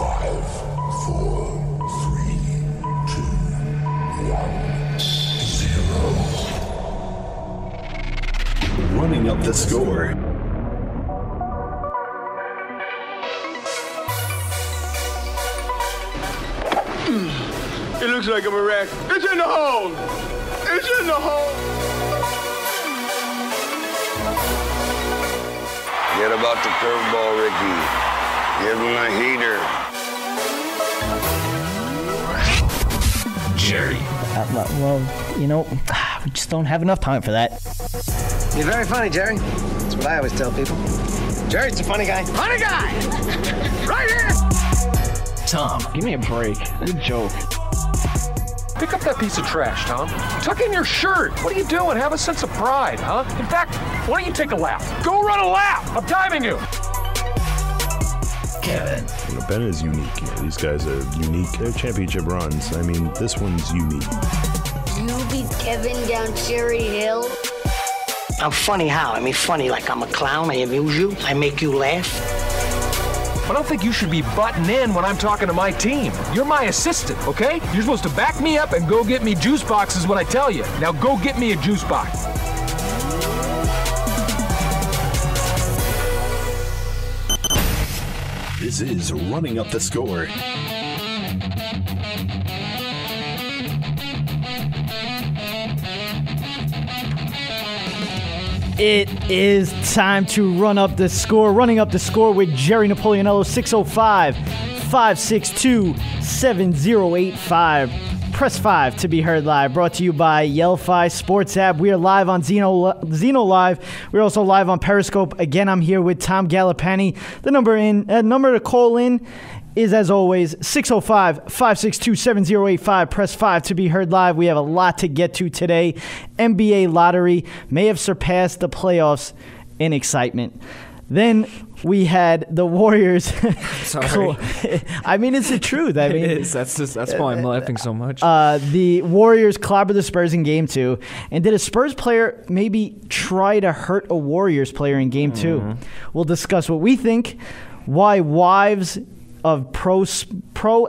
5, 4, 3, 2, 1, 0. Running up the score. It looks like I'm a wreck. It's in the hole! It's in the hole! Forget about the curveball, Ricky. Give him a heater. Jerry. Well, you know, we just don't have enough time for that. You're very funny, Jerry. That's what I always tell people. Jerry's a funny guy. Funny guy! Right here! Tom. Give me a break. Good joke. Pick up that piece of trash, Tom. Tuck in your shirt. What are you doing? Have a sense of pride, huh? In fact, why don't you take a lap? Go run a lap! I'm timing you! Kevin. You know, Ben is unique. You know, these guys are unique. They're championship runs. I mean, this one's unique. You beat Kevin down Cherry Hill? I'm funny how? I mean, funny like I'm a clown. I amuse you. I make you laugh. I don't think you should be butting in when I'm talking to my team. You're my assistant, okay? You're supposed to back me up and go get me juice boxes when I tell you. Now go get me a juice box. This is Running Up the Score. It is time to run up the score. Running up the score with Jerry Napoleonello, 605-562-7085. Press 5 to be heard live. Brought to you by Yelphi Sports App. We are live on Zeno Live. We're also live on Periscope. Again, I'm here with Tom Galopani. The number to call in is, as always, 605-562-7085. Press 5 to be heard live. We have a lot to get to today. NBA lottery may have surpassed the playoffs in excitement. Then we had the Warriors. Sorry. I mean, it's the truth. I mean, it is. That's why I'm laughing so much. The Warriors clobbered the Spurs in Game 2. And did a Spurs player maybe try to hurt a Warriors player in Game 2? We'll discuss what we think, why wives of pro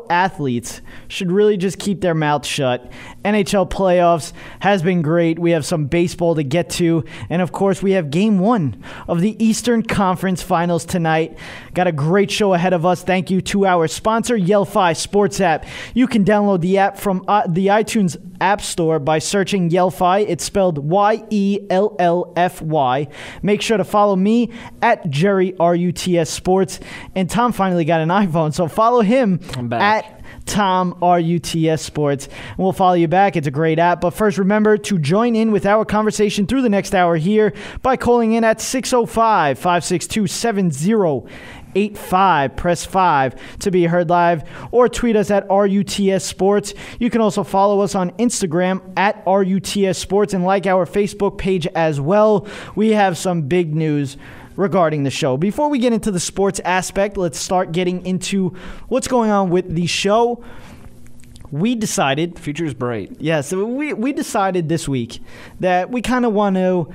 athletes should really just keep their mouths shut. NHL playoffs has been great. We have some baseball to get to. And, of course, we have Game 1 of the Eastern Conference Finals tonight. Got a great show ahead of us. Thank you to our sponsor, Yelphi Sports App. You can download the app from the iTunes App Store by searching Yelphi. It's spelled Yellfy. Make sure to follow me at Jerry RUTS Sports. And Tom finally got an iPhone, so follow him at Tom RUTS Sports. And we'll follow you back. It's a great app. But first, remember to join in with our conversation through the next hour here by calling in at 605-562-7085. Press 5 to be heard live, or tweet us at RUTS Sports. You can also follow us on Instagram at RUTS Sports and like our Facebook page as well. We have some big news regarding the show. Before we get into the sports aspect, let's start getting into what's going on with the show. We decided... Future's bright. Yeah, so we decided this week that we kind of want to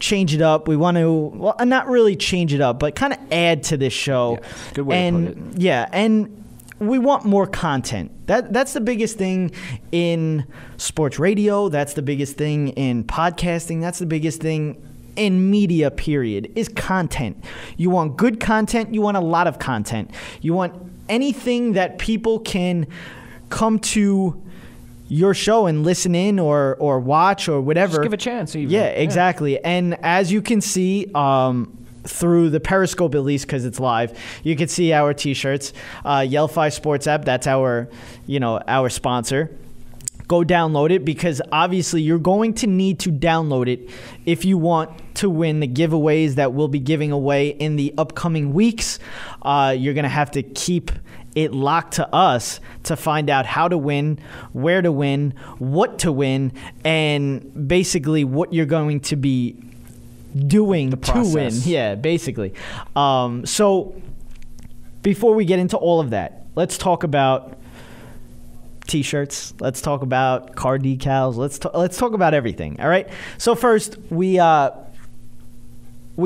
change it up. We want to, well, not really change it up, but kind of add to this show. Yeah, good way to put it. Yeah, and we want more content. That's the biggest thing in sports radio. That's the biggest thing in podcasting. That's the biggest thing in media, period, is content. You want good content. You want a lot of content. You want anything that people can come to your show and listen in or watch or whatever. Just give a chance. Even. Yeah, exactly. And as you can see through the Periscope, at least because it's live, you can see our T-shirts. Yelphi Sports App, that's our sponsor. Go download it, because obviously you're going to need to download it if you want to win the giveaways that we'll be giving away in the upcoming weeks. You're going to have to keep it locked to us to find out how to win, where to win, what to win, and basically what you're going to be doing to win. Yeah, basically. So before we get into all of that, let's talk about T-shirts. Let's talk about car decals. Let's talk about everything. All right. So first, we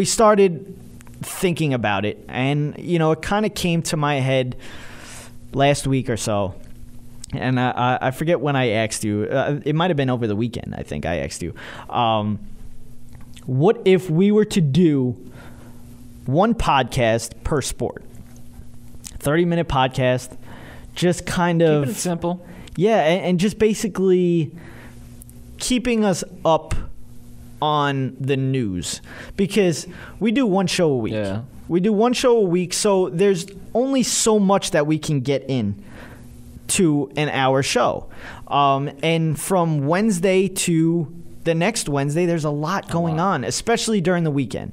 started thinking about it, and it kind of came to my head last week or so, and I forget when I asked you. It might have been over the weekend. I think I asked you, what if we were to do one podcast per sport, 30-minute podcast, just kind of Keep it simple. Yeah, and just basically keeping us up on the news, because we do one show a week. Yeah. We do one show a week, so there's only so much that we can get in to an hour show. And from Wednesday to the next Wednesday, there's a lot going on, especially during the weekend.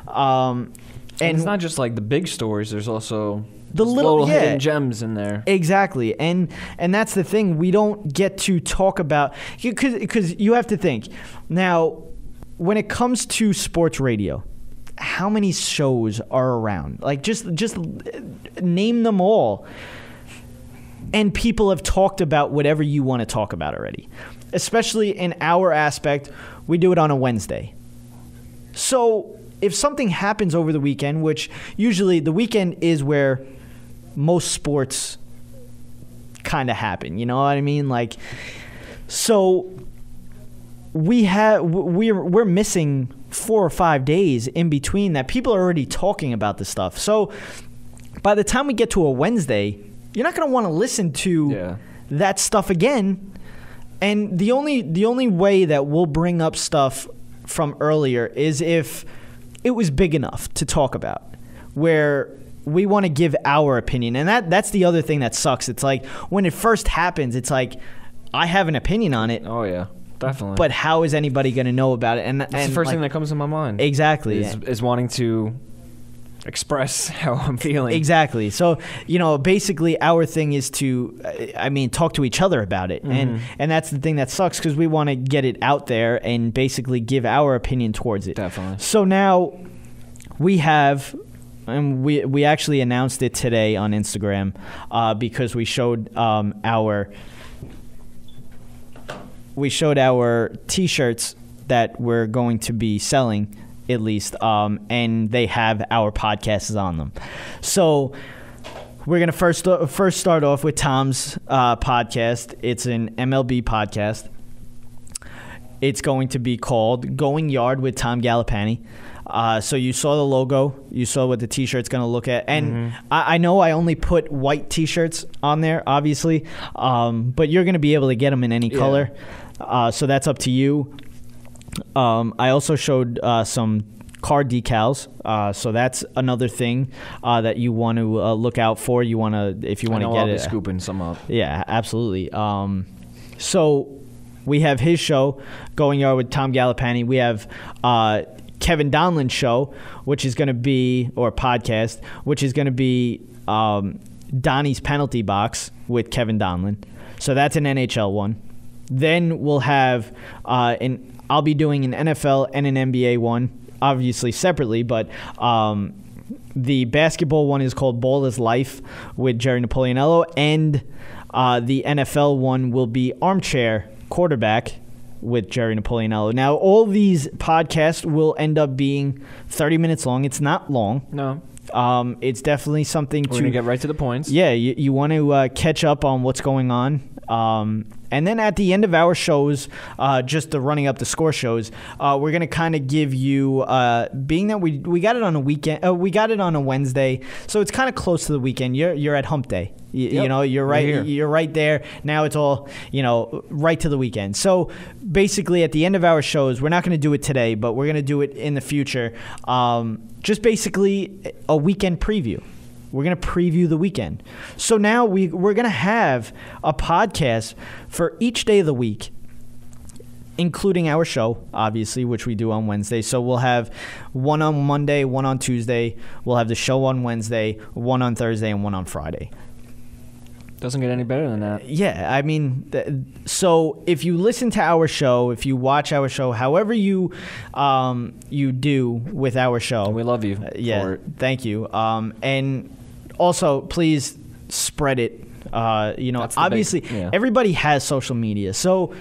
And it's not just like the big stories. There's also the little hidden gems in there. Exactly. And that's the thing. We don't get to talk about, because you have to think. Now, when it comes to sports radio, how many shows are around? Like, just name them all. And people have talked about whatever you want to talk about already. Especially in our aspect, we do it on a Wednesday. So if something happens over the weekend, which usually the weekend is where most sports kind of happen, you know what I mean? Like, so we're missing 4 or 5 days in between that. People are already talking about this stuff. So by the time we get to a Wednesday, you're not going to want to listen to that stuff again. And the only way that we'll bring up stuff from earlier is if it was big enough to talk about, where we want to give our opinion. And that's the other thing that sucks. It's like when it first happens, it's like, I have an opinion on it. Oh, yeah. Definitely. But how is anybody going to know about it? And that's the first thing that comes to my mind. Exactly. Is wanting to express how I'm feeling. Exactly. So, basically our thing is to, talk to each other about it. Mm-hmm. And that's the thing that sucks, because we want to get it out there and basically give our opinion towards it. Definitely. So now we have, and we actually announced it today on Instagram, because we showed our T-shirts that we're going to be selling, at least, and they have our podcasts on them. So we're going to first start off with Tom's podcast. It's an MLB podcast. It's going to be called Going Yard with Tom Gallipanti. So you saw the logo. You saw what the T-shirt's going to look at. And I know I only put white T-shirts on there, obviously, but you're going to be able to get them in any color. So that's up to you. I also showed some card decals. So that's another thing that you want to look out for. You want to, if you want to get I'll it, be scooping some up. Yeah, absolutely. So we have his show, Going Yard with Tom Gallipanti. We have Kevin Donlin's show, which is going to be, or podcast, which is going to be Donnie's Penalty Box with Kevin Donlin. So that's an NHL one. Then we'll have, I'll be doing an NFL and an NBA one, obviously separately, but the basketball one is called Ball is Life with Jerry Napoleonello, and the NFL one will be Armchair Quarterback with Jerry Napoleonello. Now, all these podcasts will end up being 30 minutes long. It's not long. No. It's definitely something We're going to get right to the points. Yeah, you want to catch up on what's going on. And then at the end of our shows, just the running up the score shows, we're going to kind of give you, being that we got it on a weekend, we got it on a Wednesday, so it's kind of close to the weekend. You're at hump day. You know, you're right. You're right there. Now it's all, right to the weekend. So basically, at the end of our shows, we're not going to do it today, but we're going to do it in the future. Just basically a weekend preview. We're going to preview the weekend. So now we're going to have a podcast for each day of the week, including our show, obviously, which we do on Wednesday. So we'll have one on Monday, one on Tuesday. We'll have the show on Wednesday, one on Thursday, and one on Friday. Doesn't get any better than that. Yeah, so if you listen to our show, if you watch our show, however you do with our show, we love you. Thank you. And also, please spread it. Obviously, everybody has social media, so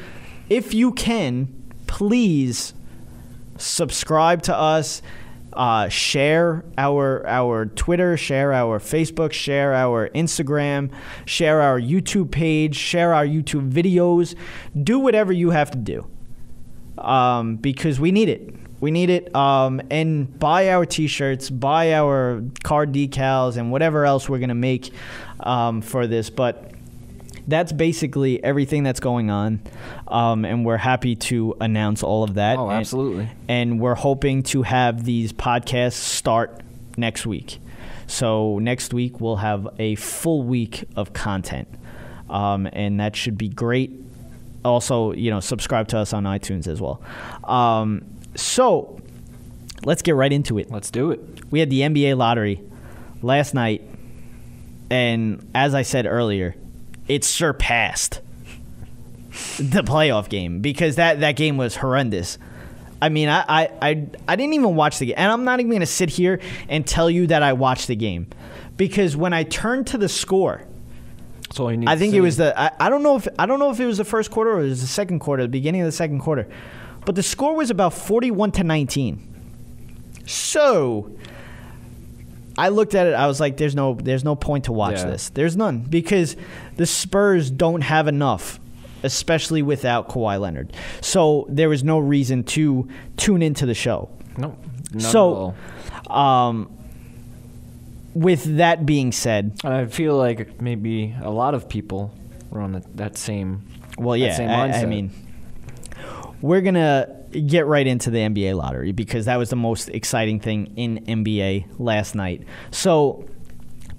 if you can, please subscribe to us. Share our Twitter, share our Facebook, share our Instagram, share our YouTube page, share our YouTube videos. Do whatever you have to do because we need it. We need it. And buy our T-shirts, buy our card decals, and whatever else we're going to make for this. But that's basically everything that's going on, and we're happy to announce all of that. Oh, absolutely. And we're hoping to have these podcasts start next week. So next week we'll have a full week of content, and that should be great. Also, subscribe to us on iTunes as well. So let's get right into it. Let's do it. We had the NBA lottery last night, and as I said earlier, it surpassed the playoff game because that game was horrendous. I mean, I didn't even watch the game, and I'm not even going to sit here and tell you that I watched the game because when I turned to the score, that's all you need. I think it was I don't know if it was the first quarter or it was the second quarter, the beginning of the second quarter, but the score was about 41-19. So I looked at it. I was like, "There's no point to watch this. There's none because the Spurs don't have enough, especially without Kawhi Leonard. So there was no reason to tune into the show. No, not at all. With that being said, I feel like maybe a lot of people were on that same. Well, yeah, that same mindset. I mean, we're gonna get right into the NBA lottery because that was the most exciting thing in NBA last night. So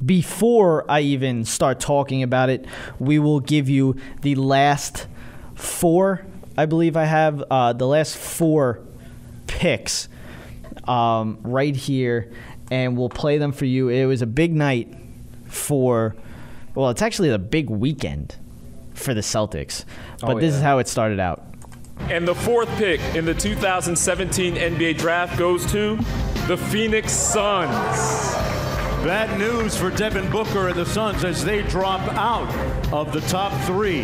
before I even start talking about it, we will give you the last four, I believe I have, the last four picks right here, and we'll play them for you. It was a big night it's actually a big weekend for the Celtics, but this is how it started out. And the fourth pick in the 2017 NBA Draft goes to the Phoenix Suns. Bad news for Devin Booker and the Suns as they drop out of the top three.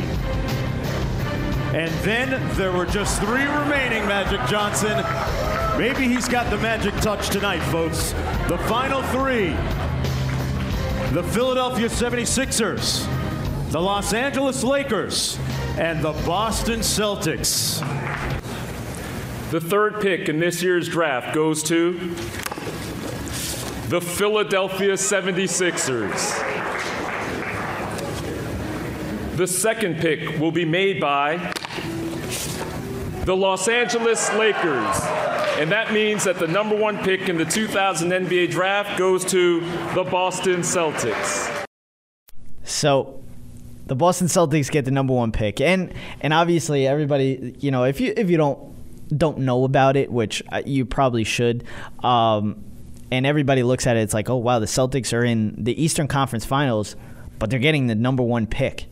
And then there were just three remaining, Magic Johnson. Maybe he's got the magic touch tonight, folks. The final three. The Philadelphia 76ers, the Los Angeles Lakers, and the Boston Celtics. The third pick in this year's draft goes to the Philadelphia 76ers. The second pick will be made by the Los Angeles Lakers. And that means that the number one pick in the 2000 NBA Draft goes to the Boston Celtics. So the Boston Celtics get the number one pick, and obviously everybody, if you don't know about it, which you probably should, and everybody looks at it, it's like, oh wow, the Celtics are in the Eastern Conference Finals, but they're getting the number one pick.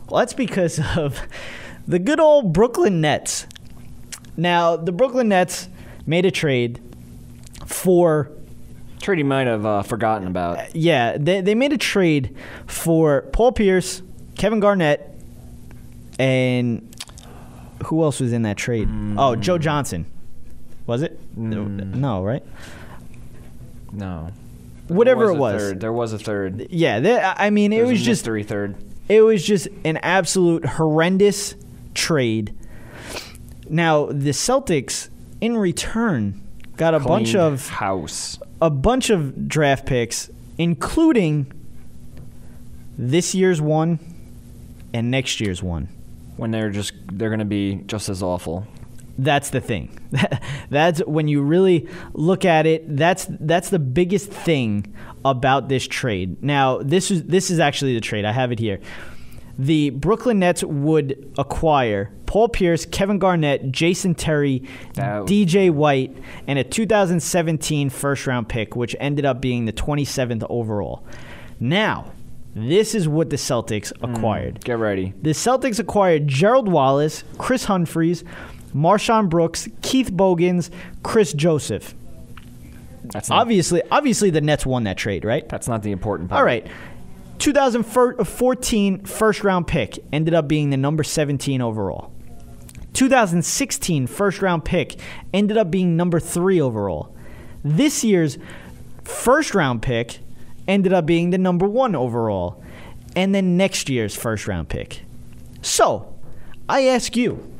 Well, that's because of the good old Brooklyn Nets. Now, the Brooklyn Nets made a trade for. Trade you might have forgotten about. Yeah, they made a trade for Paul Pierce, Kevin Garnett, and who else was in that trade? Oh, Joe Johnson. Was it? No, right? No. Whatever it was. Third. There was a third. Yeah, it was just mystery third. It was just an absolute horrendous trade. Now, the Celtics, in return, got a bunch of draft picks, including this year's one and next year's one. When they're going to be just as awful. That's the thing. That's when you really look at it. That's the biggest thing about this trade. Now, this is actually the trade. I have it here. The Brooklyn Nets would acquire Paul Pierce, Kevin Garnett, Jason Terry, DJ White, and a 2017 first-round pick, which ended up being the 27th overall. Now, this is what the Celtics acquired. Get ready. The Celtics acquired Gerald Wallace, Chris Humphries, Marshawn Brooks, Keith Bogans, Chris Joseph. Obviously, the Nets won that trade, right? That's not the important part. All right. 2014 first-round pick ended up being the number 17 overall. 2016 first-round pick ended up being number 3 overall. This year's first round pick ended up being the number 1 overall, and then next year's first round pick. So, I ask you,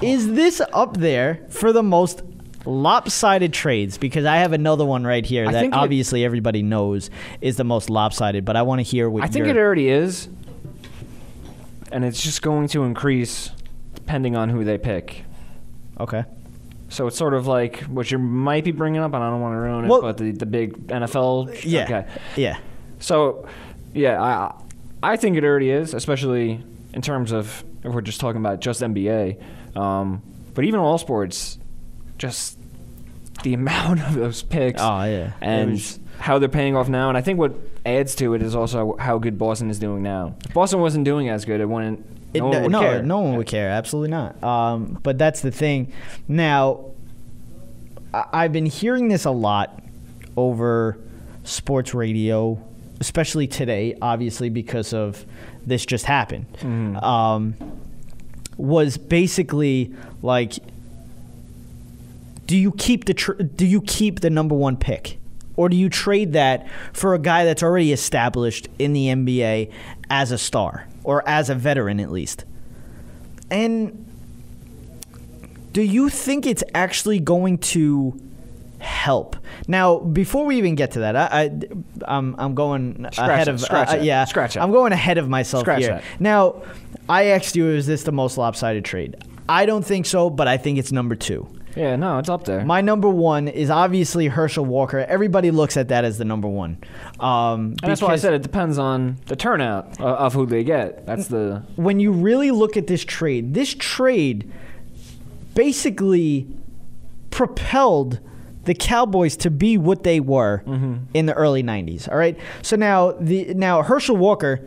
is this up there for the most lopsided trades? Because I have another one right here that obviously everybody knows is the most lopsided, but I want to hear what I think it already is, and it's just going to increase depending on who they pick. Okay. So it's sort of like what you might be bringing up, and I don't want to ruin it, but the big NFL. Yeah. Okay. Yeah. So, yeah, I think it already is, especially in terms of if we're just talking about just NBA. But even all sports, just the amount of those picks and how they're paying off now. And I think what adds to it is also how good Boston is doing now. If Boston wasn't doing as good, no one would care. No one would care. Absolutely not. But that's the thing. Now, I've been hearing this a lot over sports radio, especially today, obviously because of this just happened. Was basically like, do you keep the number 1 pick, or do you trade that for a guy that's already established in the NBA as a star or as a veteran at least? And do you think it's actually going to help? Now, before we even get to that, I'm going ahead of I'm going ahead of myself here. That. Now, I asked you, is this the most lopsided trade? I don't think so, but I think it's number 2. Yeah, no, it's up there. My number 1 is obviously Herschel Walker. Everybody looks at that as the number 1. And that's why I said it depends on the turnout of who they get. That's the... When you really look at this trade basically propelled the Cowboys to be what they were in the early 90s. All right? So now Herschel Walker,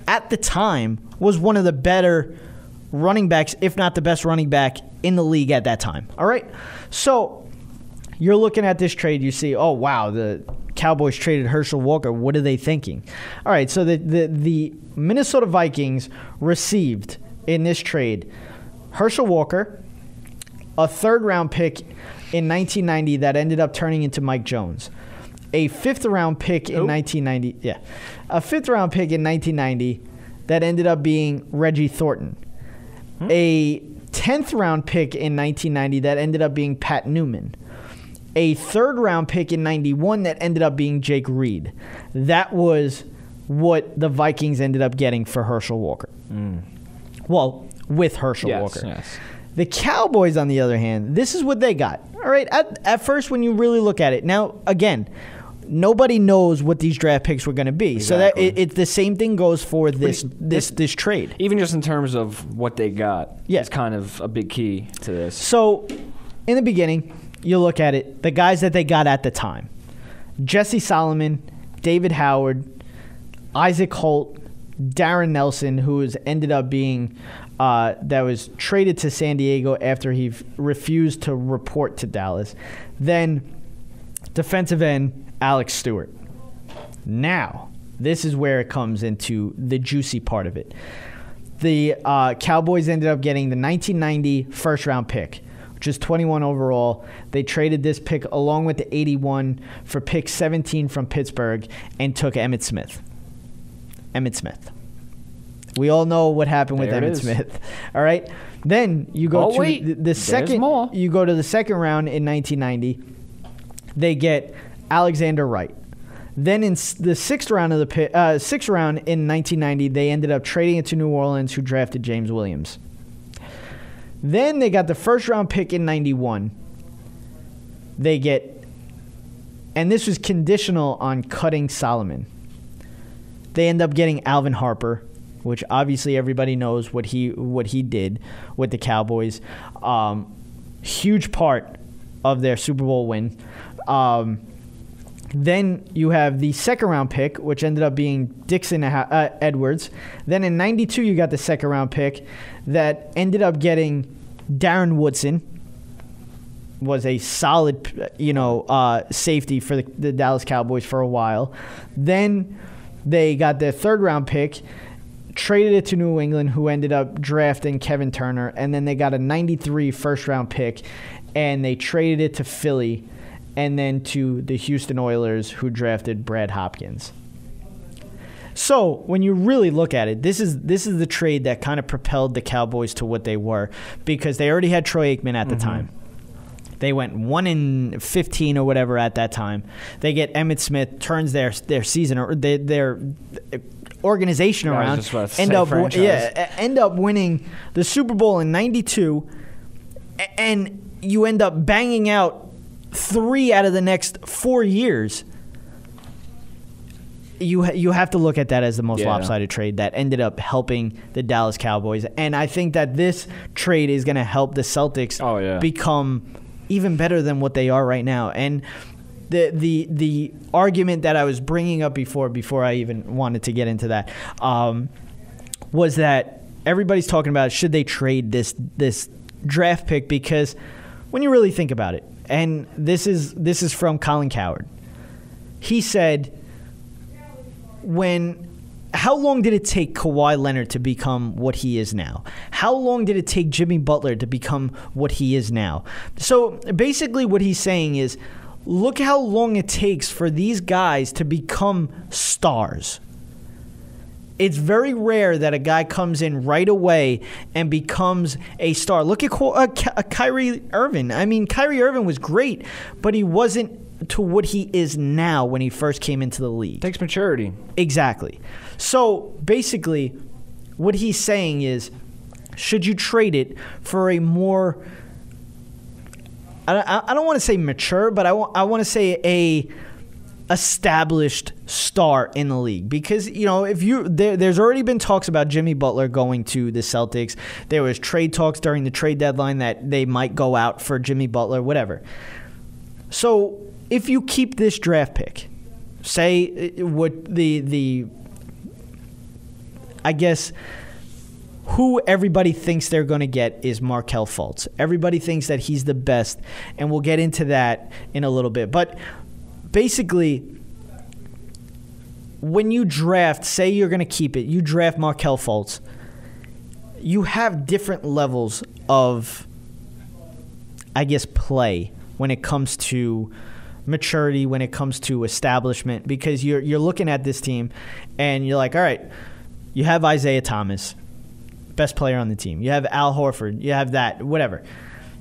at the time, was one of the better running backs, if not the best running back in the league at that time. All right? So you're looking at this trade, you see, oh, wow, the Cowboys traded Herschel Walker. What are they thinking? All right, so the Minnesota Vikings received in this trade Herschel Walker, a third-round pick in 1990 that ended up turning into Mike Jones, a fifth-round pick in 1990. Yeah, a fifth-round pick in 1990 that ended up being Reggie Thornton, a 10th-round pick in 1990 that ended up being Pat Newman, a third-round pick in 91 that ended up being Jake Reed. That was what the Vikings ended up getting for Herschel Walker. Well, with Herschel Walker. Yes. The Cowboys, on the other hand, this is what they got. All right, at first, when you really look at it, now, again, nobody knows what these draft picks were going to be. Exactly. So that the same thing goes for this trade. Even just in terms of what they got, it's kind of a big key to this. So, in the beginning, you look at it, the guys that they got at the time: Jesse Solomon, David Howard, Isaac Holt, Darren Nelson, who has ended up being that was traded to San Diego after he refused to report to Dallas. Then defensive end Alex Stewart. Now, this is where it comes into the juicy part of it. The Cowboys ended up getting the 1990 first-round pick, which is 21 overall. They traded this pick along with the 81 for pick 17 from Pittsburgh and took Emmitt Smith. We all know what happened with Emmitt Smith. All right. Then you go the second. You go to the second round in 1990. They get Alexander Wright. Then in the sixth round in 1990, they ended up trading it to New Orleans, who drafted James Williams. Then they got the first round pick in 91. They get, and this was conditional on cutting Solomon. They end up getting Alvin Harper, which obviously everybody knows what he did with the Cowboys. Huge part of their Super Bowl win. Then you have the second round pick, which ended up being Dixon Edwards. Then in 92, you got the second round pick that ended up getting Darren Woodson. Was a solid, safety for the Dallas Cowboys for a while. Then they got their third round pick, traded it to New England, who ended up drafting Kevin Turner. And then they got a 93 first round pick, and they traded it to Philly and then to the Houston Oilers, who drafted Brad Hopkins. So when you really look at it, this is the trade that kind of propelled the Cowboys to what they were, because they already had Troy Aikman at the time. They went 1-15 or whatever at that time. They get Emmitt Smith, turns their season or their organization around. End up winning the Super Bowl in '92, and you end up banging out 3 out of the next 4 years. You have to look at that as the most lopsided trade that ended up helping the Dallas Cowboys, and I think that this trade is going to help the Celtics become even better than what they are right now. And the argument that I was bringing up before I even wanted to get into that was that everybody's talking about should they trade this draft pick, because when you really think about it, and this is from Colin Cowherd, he said, how long did it take Kawhi Leonard to become what he is now? How long did it take Jimmy Butler to become what he is now? So basically what he's saying is, look how long it takes for these guys to become stars. It's very rare that a guy comes in right away and becomes a star. Look at Kyrie Irving. I mean, Kyrie Irving was great, but he wasn't to what he is now when he first came into the league. Takes maturity. Exactly. So basically, what he's saying is, should you trade it for a more, I don't want to say mature, but I want to say a established star in the league, because there's already been talks about Jimmy Butler going to the Celtics. There was trade talks during the trade deadline that they might go out for Jimmy Butler, whatever. So if you keep this draft pick, say what I guess who everybody thinks they're going to get is Markelle Fultz. Everybody thinks that he's the best, and we'll get into that in a little bit. But basically, when you draft, say you're going to keep it, you draft Markelle Fultz, you have different levels of, I guess, play when it comes to maturity, when it comes to establishment, because you're looking at this team and you're like, all right, you have Isaiah Thomas, best player on the team. You have Al Horford. You have that, whatever.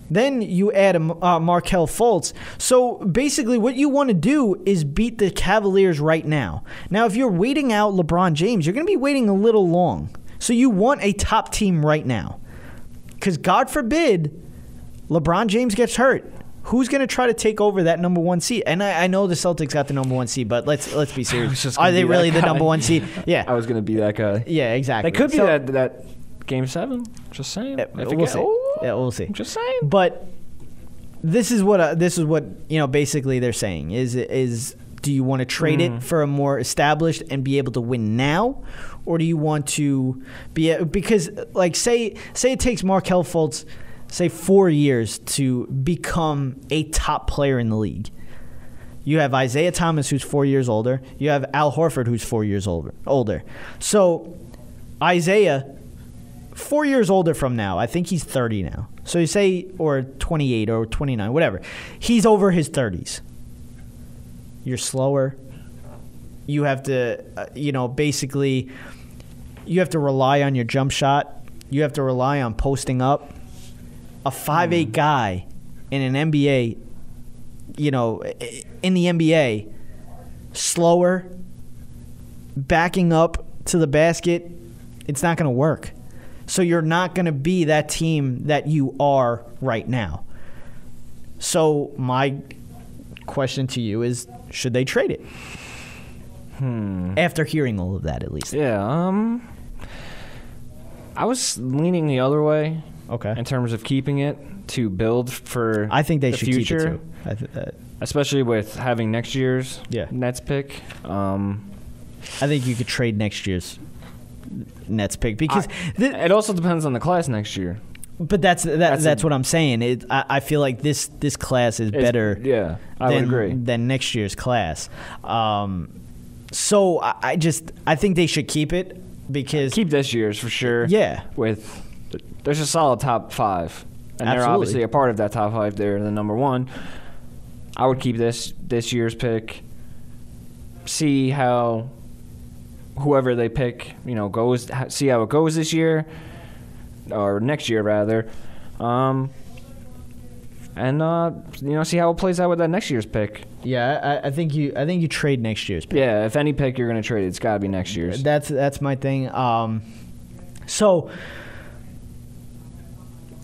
Then you add Markelle Fultz. So basically what you want to do is beat the Cavaliers right now. Now, if you're waiting out LeBron James, you're going to be waiting a little long. So you want a top team right now, because God forbid LeBron James gets hurt. Who's going to try to take over that number 1 seed? And I know the Celtics got the number 1 seed, but let's be serious. Are they really the number 1 seed? Yeah. I was going to be that guy. Yeah, exactly. They could be that Game 7. Just saying. We'll see. Yeah, we'll see. Just saying. But this is what basically they're saying is do you want to trade it for a more established and be able to win now, or do you want to because like say it takes Markelle Fultz, say 4 years to become a top player in the league. You have Isaiah Thomas, who's 4 years older. You have Al Horford, who's 4 years older. So Isaiah, 4 years older from now, I think he's 30 now. So you say, or 28 or 29, whatever. He's over his 30s. You're slower. You have to, basically, you have to rely on your jump shot. You have to rely on posting up. A 5'8" guy in an NBA, in the NBA, slower, backing up to the basket, it's not going to work. So you're not going to be that team that you are right now. So my question to you is, should they trade it? After hearing all of that, at least. Yeah. I was leaning the other way. Okay. In terms of keeping it to build for I think they should future, keep it too. Especially with having next year's Nets pick. I think you could trade next year's Nets pick because it also depends on the class next year. But that's what I'm saying. I feel like this class is better. Yeah, I would agree. Than next year's class. So I think they should keep it because keep this year's for sure. Yeah, there's a solid top 5, and they're obviously a part of that top 5. They're the number 1. I would keep this year's pick. See how whoever they pick, goes. See how it goes this year, or next year rather, and see how it plays out with that next year's pick. Yeah, I think you trade next year's pick. Yeah, if any pick you're gonna trade, it's got to be next year's. That's my thing. So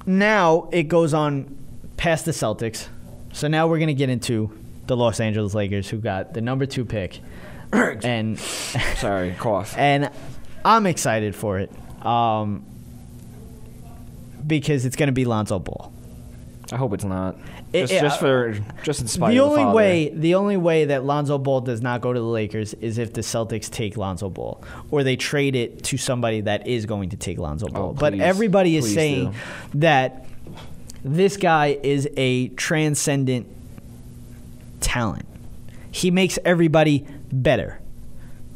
now it goes on past the Celtics. So now we're gonna get into the Los Angeles Lakers, who got the number 2 pick. And sorry, cough. And I'm excited for it, because it's gonna be Lonzo Ball. I hope it's not. Just in spite the of the father. The only way that Lonzo Ball does not go to the Lakers is if the Celtics take Lonzo Ball, or they trade it to somebody that is going to take Lonzo Ball. But everybody is saying that this guy is a transcendent talent. He makes everybody better.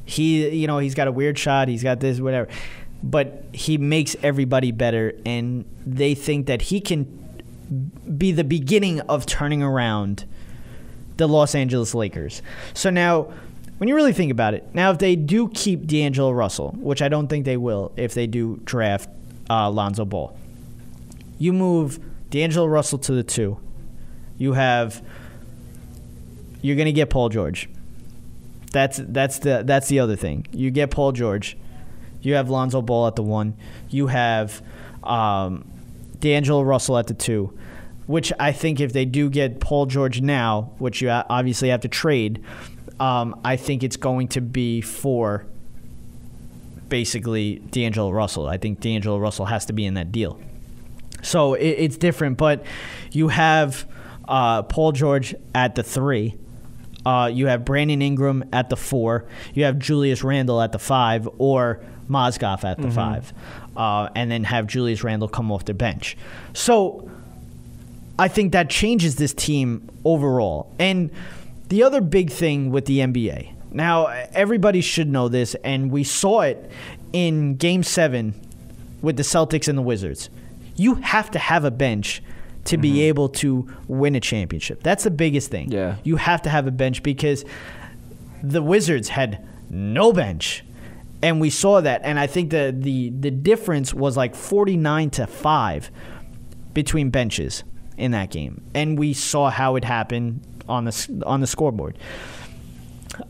He's got a weird shot. He's got this, whatever. But he makes everybody better, and they think that he can be the beginning of turning around the Los Angeles Lakers. So now, when you really think about it, now if they do keep D'Angelo Russell, which I don't think they will if they do draft Lonzo Ball, you move D'Angelo Russell to the 2. You're going to get Paul George. That's the other thing. You get Paul George. You have Lonzo Ball at the 1. You have D'Angelo Russell at the 2, which I think if they do get Paul George now, which you obviously have to trade, I think it's going to be for basically D'Angelo Russell. I think D'Angelo Russell has to be in that deal. So it's different, but you have Paul George at the 3. You have Brandon Ingram at the 4. You have Julius Randle at the 5, or Mozgov at the 5. And then have Julius Randle come off the bench. So I think that changes this team overall. And the other big thing with the NBA, now everybody should know this, and we saw it in Game 7 with the Celtics and the Wizards. You have to have a bench to be able to win a championship. That's the biggest thing. Yeah. You have to have a bench, because the Wizards had no bench. And we saw that, and I think the difference was like 49-5 between benches in that game, and we saw how it happened on the scoreboard.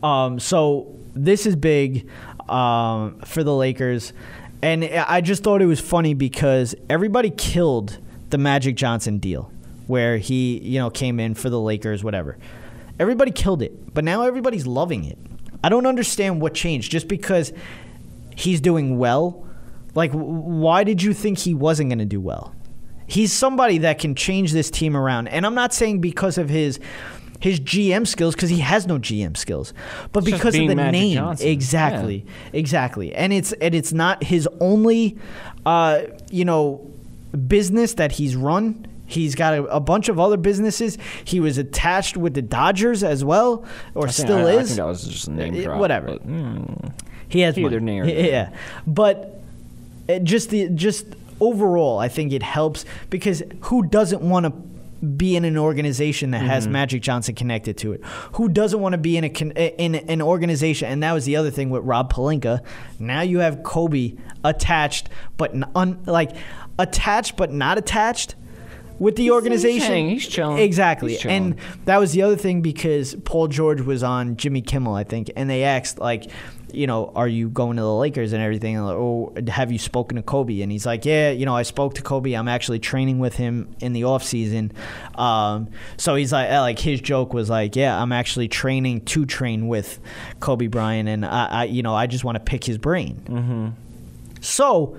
So this is big for the Lakers, and I just thought it was funny because everybody killed the Magic Johnson deal, where he came in for the Lakers, whatever. Everybody killed it, but now everybody's loving it. I don't understand what changed. Just because he's doing well, like, why did you think he wasn't going to do well? He's somebody that can change this team around. And I'm not saying because of his GM skills, because he has no GM skills, but it's because of the Magic name. Johnson. Exactly. Yeah. Exactly. And it's not his only business that he's run. He's got a bunch of other businesses. He was attached with the Dodgers as well, or still is. I think that was just a name drop. Whatever. He has either money. near. Yeah, but just overall, I think it helps, because who doesn't want to be in an organization that has Magic Johnson connected to it? Who doesn't want to be in an organization? And that was the other thing with Rob Pelinka. Now you have Kobe attached, but attached but not attached with the organization. He's chilling. Exactly. He's chilling. And that was the other thing, because Paul George was on Jimmy Kimmel, I think, and they asked, like, are you going to the Lakers and everything? And like, oh, have you spoken to Kobe? And he's like, yeah, I spoke to Kobe. I'm actually training with him in the off season. So he's like his joke was like, yeah, I'm actually training to train with Kobe Bryant, and I just want to pick his brain. So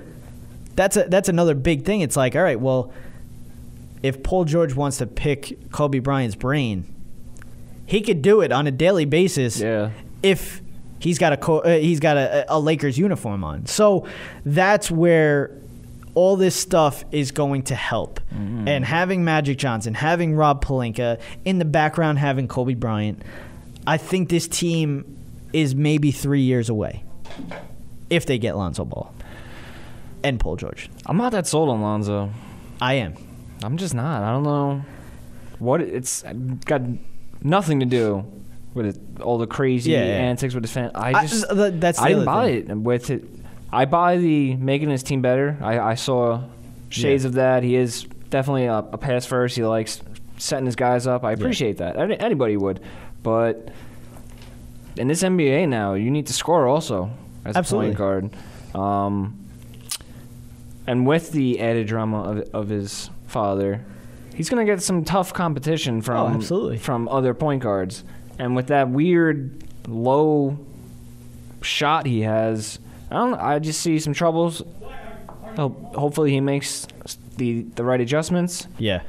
that's another big thing. It's like, all right, well, if Paul George wants to pick Kobe Bryant's brain, he could do it on a daily basis. Yeah. If he's got a Lakers uniform on. So that's where all this stuff is going to help. And having Magic Johnson, having Rob Pelinka, in the background having Kobe Bryant, I think this team is maybe 3 years away if they get Lonzo Ball and Paul George. I'm not that sold on Lonzo. I am. I'm just not. I don't know what it's got. nothing to do with it, all the crazy antics with his fan. I didn't buy it with it. I buy the making his team better. I saw shades of that. He is definitely a pass first. He likes setting his guys up. I appreciate that. Anybody would. But in this NBA now, you need to score also as a point guard. And with the added drama of his father, he's going to get some tough competition from other point guards. And with that weird low shot he has, I just see some troubles. Hopefully he makes the right adjustments. Yeah.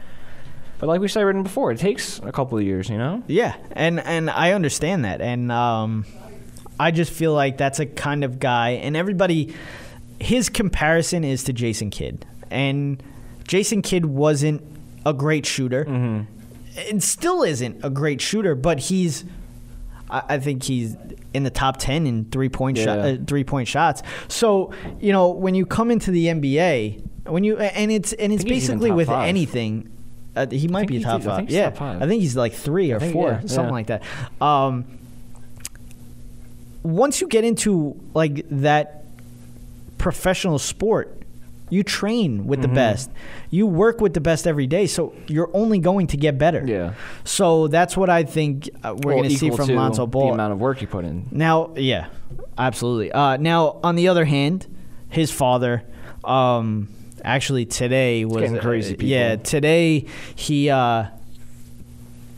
But like we said before, it takes a couple of years, you know? Yeah, and I understand that. And I just feel like that's a kind of guy, and everybody, his comparison is to Jason Kidd. And Jason Kidd wasn't a great shooter. Mm-hmm. And still isn't a great shooter, but I think he's in the top 10 in three-point shots. So, when you come into the NBA, it's basically with anything, he might be top 5. Yeah, top 5. I think he's like 3 or 4, something like that. Once you get into like that professional sport, you train with the best. You work with the best every day, so you're only going to get better. Yeah. So that's what I think we're going to see from Lonzo Ball. The amount of work you put in. Now, yeah, absolutely. Now, on the other hand, his father, actually today was getting crazy. People. Today he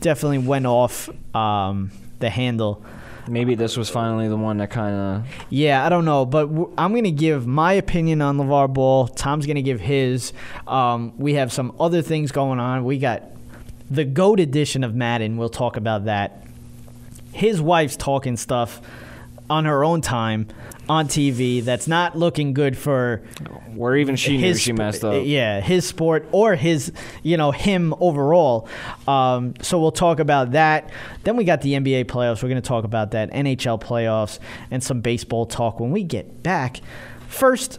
definitely went off the handle. Maybe this was finally the one that kind of... Yeah, I don't know, but I'm going to give my opinion on LaVar Ball. Tom's going to give his. We have some other things going on. We got the GOAT edition of Madden. We'll talk about that. His wife's talking stuff on her own time on TV that's not looking good for... Where even she knew she messed up. Yeah, his sport or his, him overall. So we'll talk about that. Then we got the NBA playoffs. We're going to talk about that. NHL playoffs and some baseball talk when we get back. First,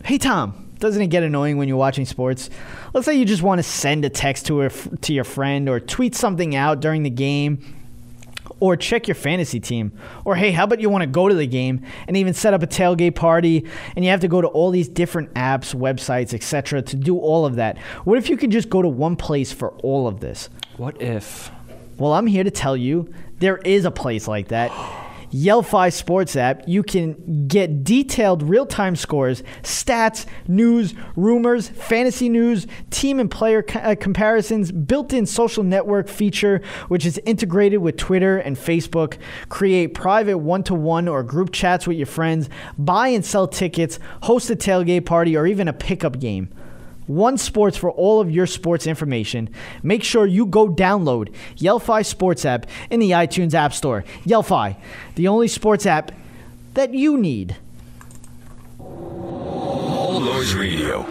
hey, Tom, doesn't it get annoying when you're watching sports? Let's say you just want to send a text to your friend or tweet something out during the game, or check your fantasy team. Or, hey, how about you want to go to the game and even set up a tailgate party, and you have to go to all these different apps, websites, etc. to do all of that? What if you could just go to one place for all of this? What if? Well, I'm here to tell you there is a place like that. Yelphi Sports app, you can get detailed real-time scores, stats, news, rumors, fantasy news, team and player comparisons, built-in social network feature, which is integrated with Twitter and Facebook, create private one-to-one or group chats with your friends, buy and sell tickets, host a tailgate party, or even a pickup game. One Sports for all of your sports information. Make sure you go download Yelphi Sports app in the iTunes App Store. Yelphi, the only sports app that you need. All Noise Radio.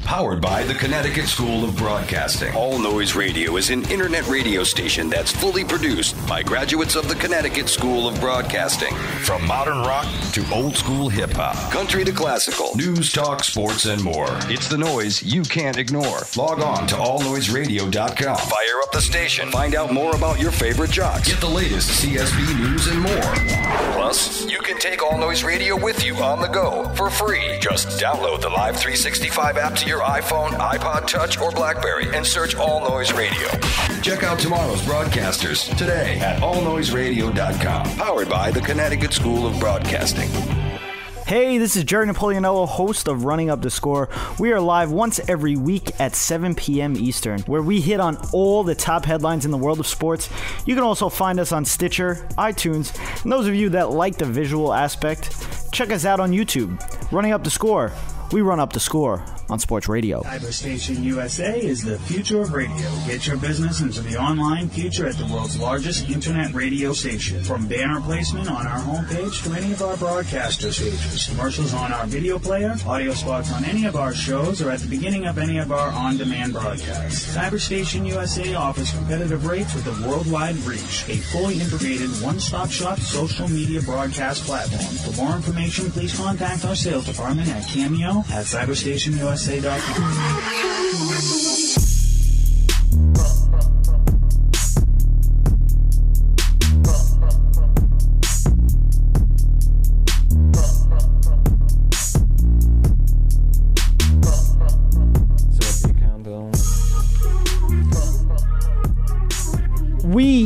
Powered by the Connecticut School of Broadcasting. All Noise Radio is an internet radio station that's fully produced by graduates of the Connecticut School of Broadcasting. From modern rock to old school hip hop, country to classical, news, talk, sports, and more. It's the noise you can't ignore. Log on to allnoiseradio.com. Fire up the station. Find out more about your favorite jocks. Get the latest CSB news and more. Plus, you can take All Noise Radio with you on the go for free. Just download the Live 365 app to your iPhone, iPod Touch, or BlackBerry and search All Noise Radio. Check out tomorrow's broadcasters today at allnoiseradio.com. Powered by the Connecticut School of Broadcasting. Hey, this is Jerry Napoleonello, host of Running Up the Score. We are live once every week at 7 p.m. Eastern, where we hit on all the top headlines in the world of sports. You can also find us on Stitcher, iTunes, and those of you that like the visual aspect, check us out on YouTube. Running Up the Score. We run up the score on Sports Radio. Cyberstation USA is the future of radio. Get your business into the online future at the world's largest internet radio station. From banner placement on our homepage to any of our broadcaster stages, commercials on our video player, audio spots on any of our shows, or at the beginning of any of our on-demand broadcasts. Cyberstation USA offers competitive rates with a worldwide reach, a fully integrated one-stop shop social media broadcast platform. For more information, please contact our sales department at Cameo at cyberstationusa.com.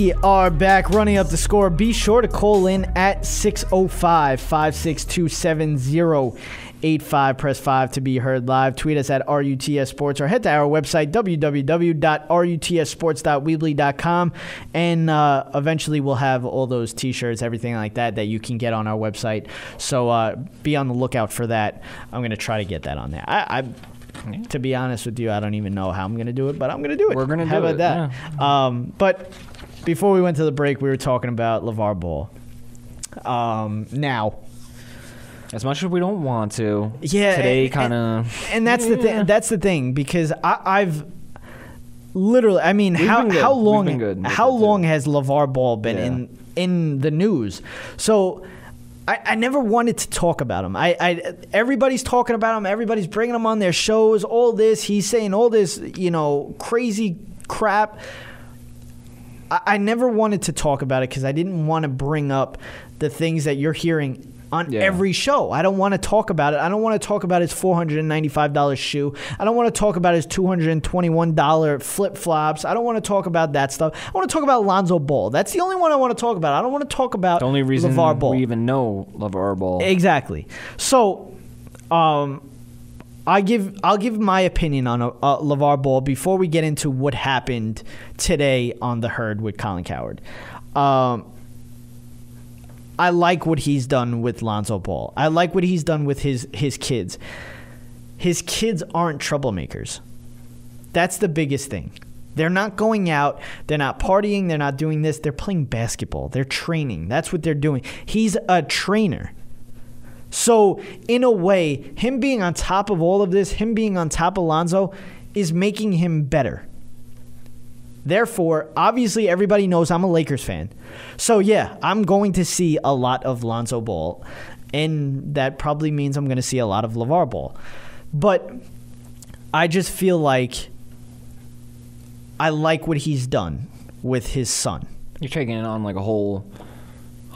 We are back running up the score. Be sure to call in at 605-562-7085. Press 5 to be heard live. Tweet us at RUTS Sports or head to our website, www.rutsports.weebly.com. And eventually we'll have all those T-shirts, everything like that you can get on our website. So be on the lookout for that. I'm going to try to get that on there. To be honest with you, I don't even know how I'm going to do it, but I'm going to do it. We're going to do it. How about that? Yeah. But before we went to the break, we were talking about Lavar Ball. Now, as much as we don't want to, today kind of, and that's the thing. That's the thing because I've literally. I mean, how long has Lavar Ball been in the news? So. I never wanted to talk about him. Everybody's talking about him. Everybody's bringing him on their shows. All this, he's saying all this, crazy crap. I never wanted to talk about it because I didn't want to bring up the things that you're hearing on every show. I don't want to talk about it. I don't want to talk about his $495 shoe. I don't want to talk about his $221 flip-flops. I don't want to talk about that stuff. I want to talk about Lonzo Ball. That's the only one I want to talk about. I don't want to talk about the only reason LaVar Ball. We even know LaVar Ball. Exactly. So, I'll give my opinion on LaVar Ball before we get into what happened today on The Herd with Colin Cowherd. I like what he's done with Lonzo Ball. I like what he's done with his kids. His kids aren't troublemakers. That's the biggest thing. They're not going out. They're not partying. They're not doing this. They're playing basketball. They're training. That's what they're doing. He's a trainer. So, in a way, him being on top of all of this, him being on top of Lonzo, is making him better. Therefore, obviously, everybody knows I'm a Lakers fan. So, yeah, I'm going to see a lot of Lonzo Ball, and that probably means I'm going to see a lot of LaVar Ball. But I just feel like I like what he's done with his son. You're taking it on like a whole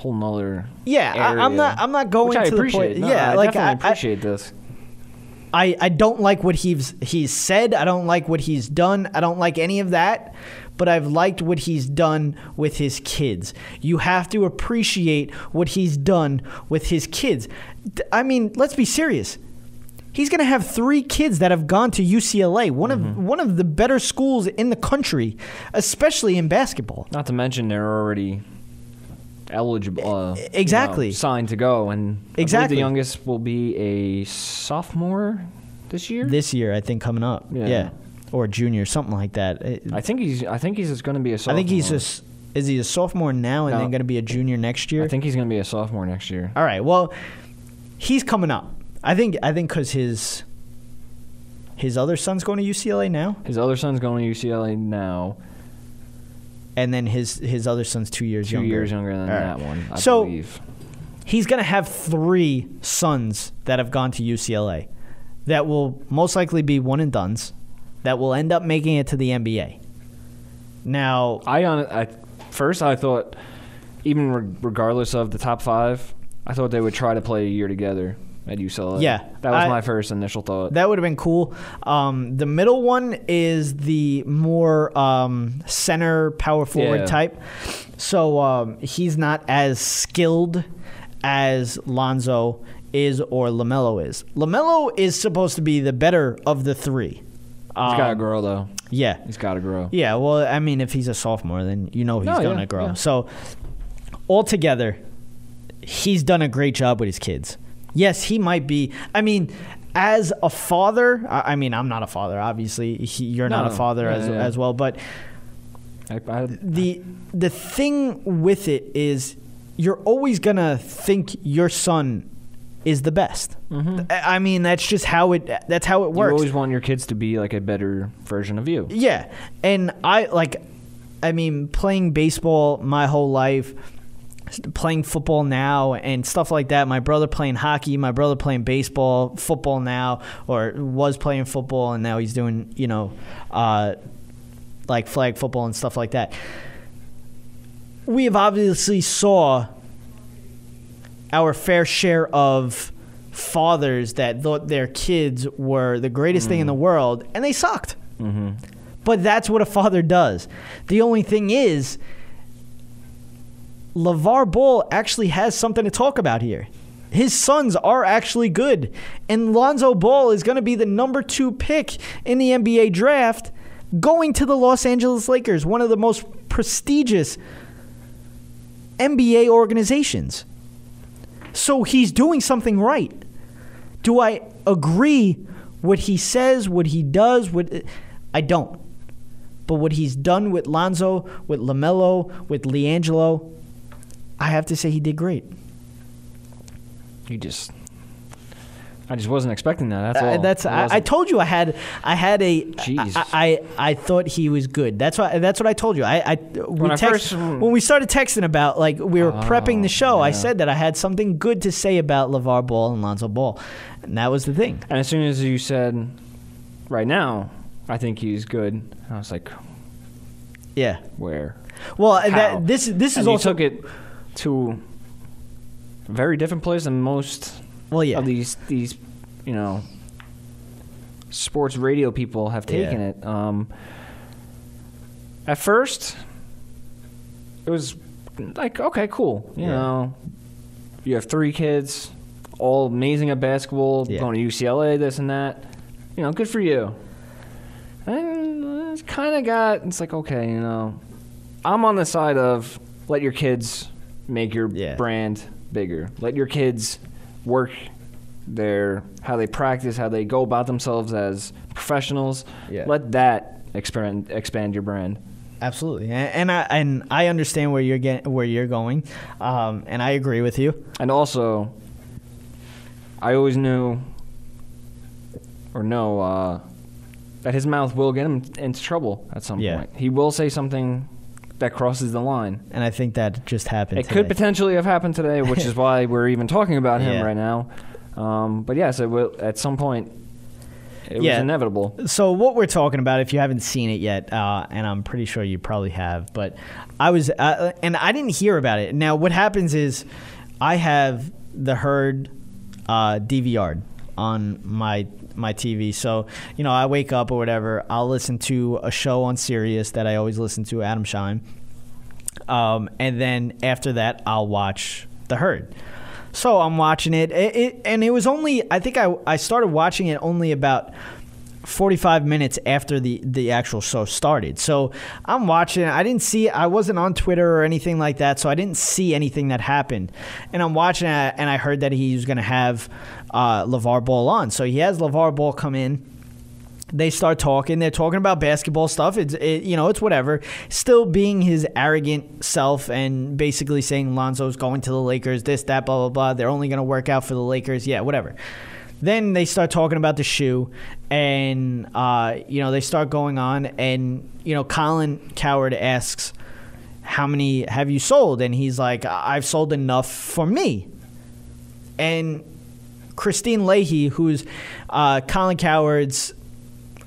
nother area. I'm not going Which I to appreciate. the point. No, yeah, I like definitely appreciate this. I don't like what he's said. I don't like what he's done. I don't like any of that. But I've liked what he's done with his kids. You have to appreciate what he's done with his kids. I mean, let's be serious. He's going to have 3 kids that have gone to UCLA, one of the better schools in the country, especially in basketball. Not to mention they're already eligible, exactly, signed to go, and exactly. I believe the youngest will be a sophomore this year. This year, I think, coming up, yeah. Or junior, something like that. I think he's just going to be a sophomore. I think is he a sophomore now and then going to be a junior next year? I think he's going to be a sophomore next year. All right, well, he's coming up. I think because his other son's going to UCLA now. His other son's going to UCLA now. And then his other son's 2 years younger. 2 years younger than that one, I so, believe. He's going to have 3 sons that have gone to UCLA that will most likely be one and dones that will end up making it to the NBA. Now, first I thought, even regardless of the top 5, I thought they would try to play a year together at UCLA. Yeah. That was my first initial thought. That would have been cool. The middle one is the more center power forward type. So he's not as skilled as Lonzo is or LaMelo is. LaMelo is supposed to be the better of the 3. He's got to grow, though. Yeah. He's got to grow. Yeah, well, I mean, if he's a sophomore, then he's going to grow. Yeah. So, altogether, he's done a great job with his kids. Yes, he might be. I mean, as a father, I mean, I'm not a father, obviously. You're not a father as well. But the thing with it is you're always going to think your son is the best. Mm-hmm. I mean, that's just how it works. You always want your kids to be like a better version of you. Yeah. And I mean, playing baseball my whole life, playing football now and stuff like that. My brother playing hockey, my brother playing baseball, football now, or was playing football and now he's doing, like flag football and stuff like that. We have obviously saw our fair share of fathers that thought their kids were the greatest thing in the world, and they sucked. Mm-hmm. But that's what a father does. The only thing is, LaVar Ball actually has something to talk about here. His sons are actually good. And Lonzo Ball is going to be the number 2 pick in the NBA draft, going to the Los Angeles Lakers, one of the most prestigious NBA organizations. So he's doing something right. Do I agree what he says, what he does? I don't. But what he's done with Lonzo, with LaMelo, with LiAngelo, I have to say he did great. I just wasn't expecting that. That's all. I told you I had a. Jeez. I thought he was good. That's what I told you. When we started texting about, like, we were prepping the show, I said that I had something good to say about LaVar Ball and Lonzo Ball, and that was the thing. And as soon as you said, right now, I think he's good, I was like, yeah, where? Well, this is and also you took it to a very different place than most. Well, yeah. Of these sports radio people have taken it. At first, it was like, okay, cool. You know, you have 3 kids, all amazing at basketball, going to UCLA, this and that. You know, good for you. And it's kind of it's like, okay, I'm on the side of let your kids make your brand bigger. Let your kids work how they practice, how they go about themselves as professionals. Let that expand your brand. Absolutely, and I understand where you're going, and I agree with you. And also, I always knew that his mouth will get him into trouble at some point. He will say something that crosses the line. And I think that just happened today. Could potentially have happened today, which is why we're even talking about him right now. But yes, it will, at some point, it was inevitable. So what we're talking about, if you haven't seen it yet, and I'm pretty sure you probably have, but I was, and I didn't hear about it. Now, what happens is I have the Herd DVR'd on my TV. So, I wake up or whatever, I'll listen to a show on Sirius that I always listen to, Adam Shine. And then after that, I'll watch the Herd. So I'm watching it. And it was only, I think I started watching it only about 45 minutes after the actual show started. So I'm watching it. I wasn't on Twitter or anything like that, so I didn't see anything that happened. And I'm watching it, and I heard that he was going to have LaVar Ball on. So he has LaVar Ball come in. They start talking. They're talking about basketball stuff. It's whatever. Still being his arrogant self and basically saying Lonzo's going to the Lakers, this, that, blah, blah, blah. They're only going to work out for the Lakers. Yeah, whatever. Then they start talking about the shoe, and they start going on, and Colin Cowherd asks, "How many have you sold?" And he's like, "I've sold enough for me." And Christine Leahy, who's Colin Cowherd's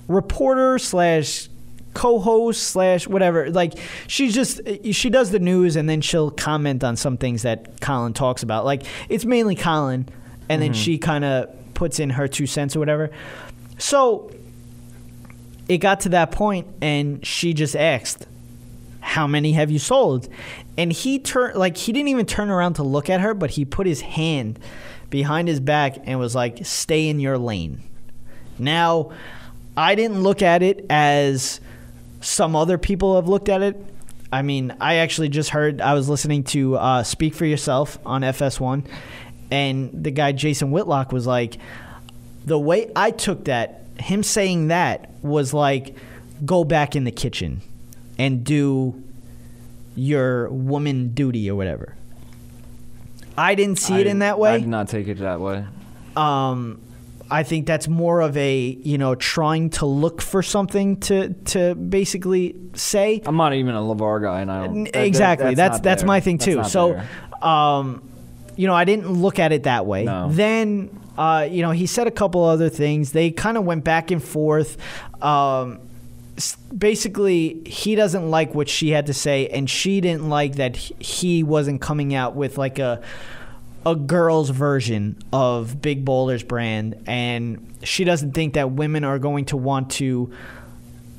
reporter / co-host / whatever, like she does the news, and then she'll comment on some things that Colin talks about. Like, it's mainly Colin, and then she kind of puts in her 2 cents or whatever. So it got to that point, and she just asked, "How many have you sold?" And he didn't even turn around to look at her, but he put his hand behind his back and was like, "Stay in your lane." Now, I didn't look at it as some other people have looked at it. I mean, I actually just heard, I was listening to Speak for Yourself on FS1, and the guy Jason Whitlock was like, the way I took that, him saying that was like, go back in the kitchen and do your woman duty or whatever. I didn't see it in that way. I did not take it that way. I think that's more of a, trying to look for something to basically say. I'm not even a LaVar guy, and I don't. Exactly. That's my thing too. So, I didn't look at it that way. No. Then, he said a couple other things. They kind of went back and forth. Basically, he doesn't like what she had to say, and she didn't like that he wasn't coming out with like a girl's version of Big Bowler's brand, and she doesn't think that women are going to want to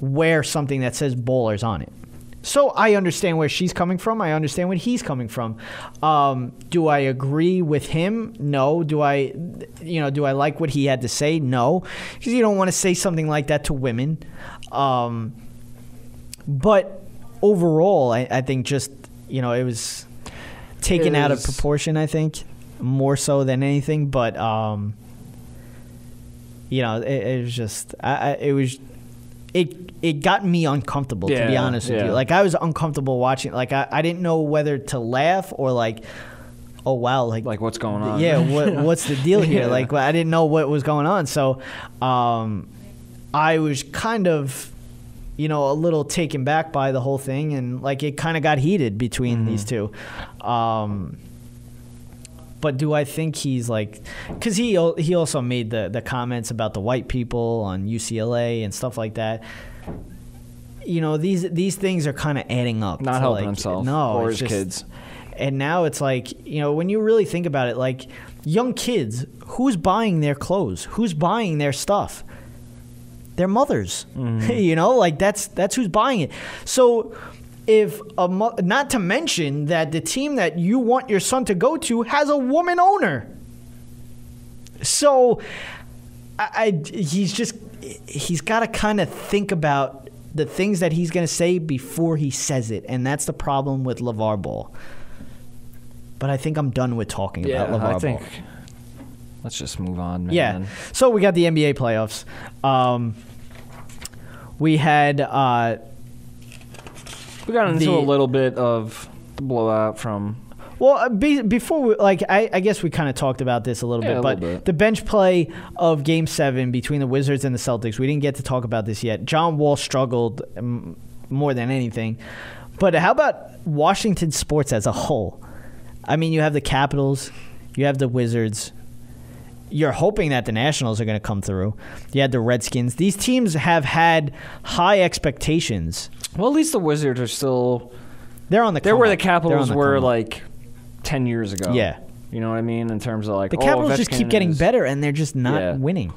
wear something that says Bowlers on it. So I understand where she's coming from. I understand where he's coming from. Do I agree with him? No. Do I like what he had to say? No. Because you don't want to say something like that to women. But overall, I think just, it was taken out of proportion, I think, more so than anything. But, it was just, it got me uncomfortable, to be honest with you. Like, I was uncomfortable watching. Like, I didn't know whether to laugh or, like, oh, wow. Like what's going on? Yeah, what's the deal here? Like, I didn't know what was going on. So I was kind of, a little taken back by the whole thing. And, like, it kind of got heated between these two. But do I think he's like, because he also made the comments about the white people on UCLA and stuff like that. These things are kind of adding up. Not helping himself or his kids. And now it's like, when you really think about it, like young kids, who's buying their clothes? Who's buying their stuff? Their mothers. Like that's who's buying it. So if not to mention that the team that you want your son to go to has a woman owner. So he's got to kind of think about the things that he's going to say before he says it. And that's the problem with Lavar Ball. But I think I'm done with talking about Lavar Ball. Let's just move on, man. Yeah. So we got the NBA playoffs. We had... we got into a little bit of the blowout from... Well, before, I guess we kind of talked about this a little bit, but the bench play of Game 7 between the Wizards and the Celtics, we didn't get to talk about this yet. John Wall struggled more than anything. But how about Washington sports as a whole? I mean, you have the Capitals, you have the Wizards. You're hoping that the Nationals are going to come through. You had the Redskins. These teams have had high expectations. Well, at least the Wizards are still... They're on the They're where the Capitals were, like, 10 years ago. Yeah. You know what I mean? In terms of, like, the Capitals just keep getting better, and they're just not winning.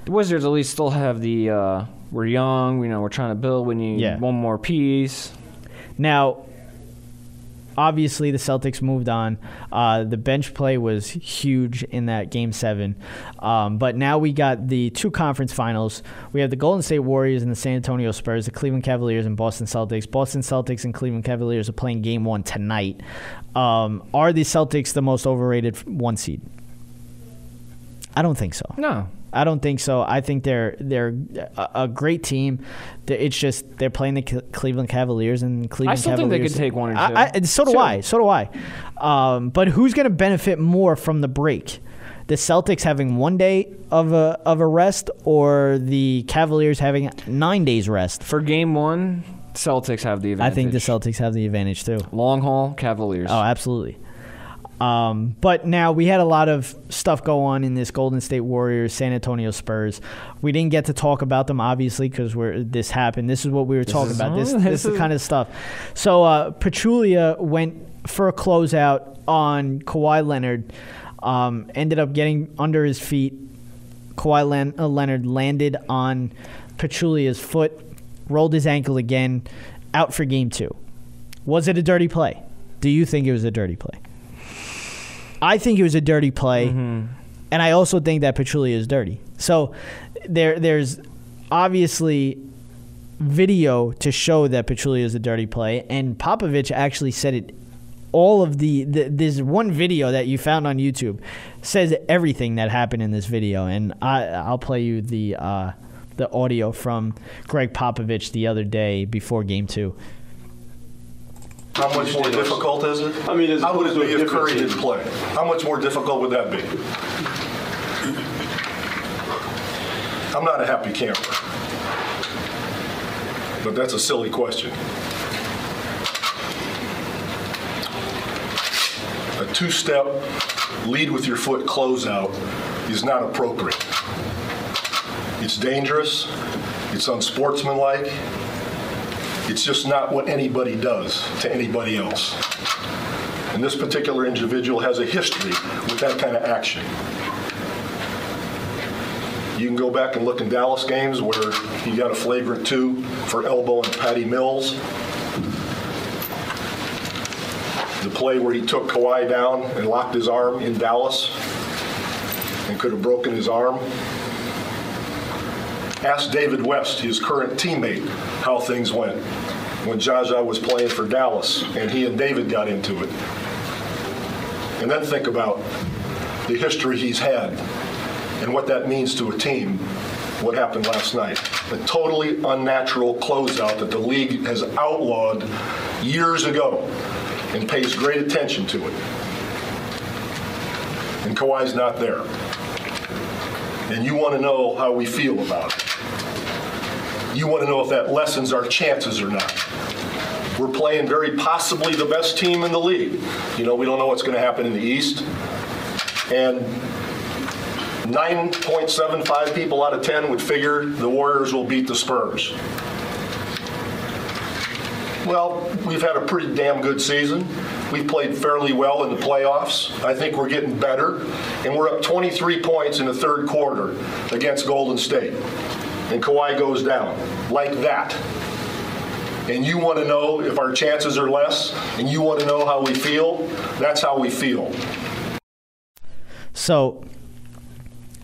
The Wizards at least still have the, we're young, we're trying to build, we need one more piece. Now... Obviously, the Celtics moved on. The bench play was huge in that Game 7. But now we got the two conference finals. We have the Golden State Warriors and the San Antonio Spurs, the Cleveland Cavaliers and Boston Celtics. Boston Celtics and Cleveland Cavaliers are playing Game 1 tonight. Are the Celtics the most overrated 1 seed? I don't think so. No. I don't think so. I think they're a great team. It's just they're playing the Cleveland Cavaliers and Cleveland Cavaliers. I still think they could take one or two. So do I. But who's going to benefit more from the break? The Celtics having 1 day of a rest, or the Cavaliers having 9 days rest? For Game 1, Celtics have the advantage. I think the Celtics have the advantage too. Long haul, Cavaliers. Oh, absolutely. But now we had a lot of stuff go on in this Golden State Warriors, San Antonio Spurs. We didn't get to talk about them, obviously, because this happened. This is what we were talking about. This is the kind of stuff. So Pachulia went for a closeout on Kawhi Leonard, ended up getting under his feet. Kawhi Leonard landed on Pachulia's foot, rolled his ankle again, out for Game 2. Was it a dirty play? Do you think it was a dirty play? I think it was a dirty play, and I also think that Pachulia is dirty. So there's obviously video to show that Pachulia is a dirty play, and Popovich actually said it. All of this one video that you found on YouTube says everything that happened in this video, and I'll play you the audio from Greg Popovich the other day before Game 2. How much more difficult is it? I mean, how would it be if Curry didn't play? How much more difficult would that be? I'm not a happy camper, but that's a silly question. A two-step lead with your foot closeout is not appropriate. It's dangerous. It's unsportsmanlike. It's just not what anybody does to anybody else. And this particular individual has a history with that kind of action. You can go back and look in Dallas games where he got a flagrant 2 for elbowing Patty Mills. The play where he took Kawhi down and locked his arm in Dallas and could have broken his arm. Ask David West, his current teammate, how things went when Jaja was playing for Dallas and he and David got into it. And then think about the history he's had and what that means to a team, what happened last night. A totally unnatural closeout that the league has outlawed years ago and pays great attention to it. And Kawhi's not there. And you want to know how we feel about it. You want to know if that lessens our chances or not. We're playing very possibly the best team in the league. You know, we don't know what's going to happen in the East. And 9.75 people out of 10 would figure the Warriors will beat the Spurs. Well, we've had a pretty damn good season. We've played fairly well in the playoffs. I think we're getting better. And we're up 23 points in the third quarter against Golden State. And Kawhi goes down like that. And you want to know if our chances are less, and you want to know how we feel, that's how we feel. So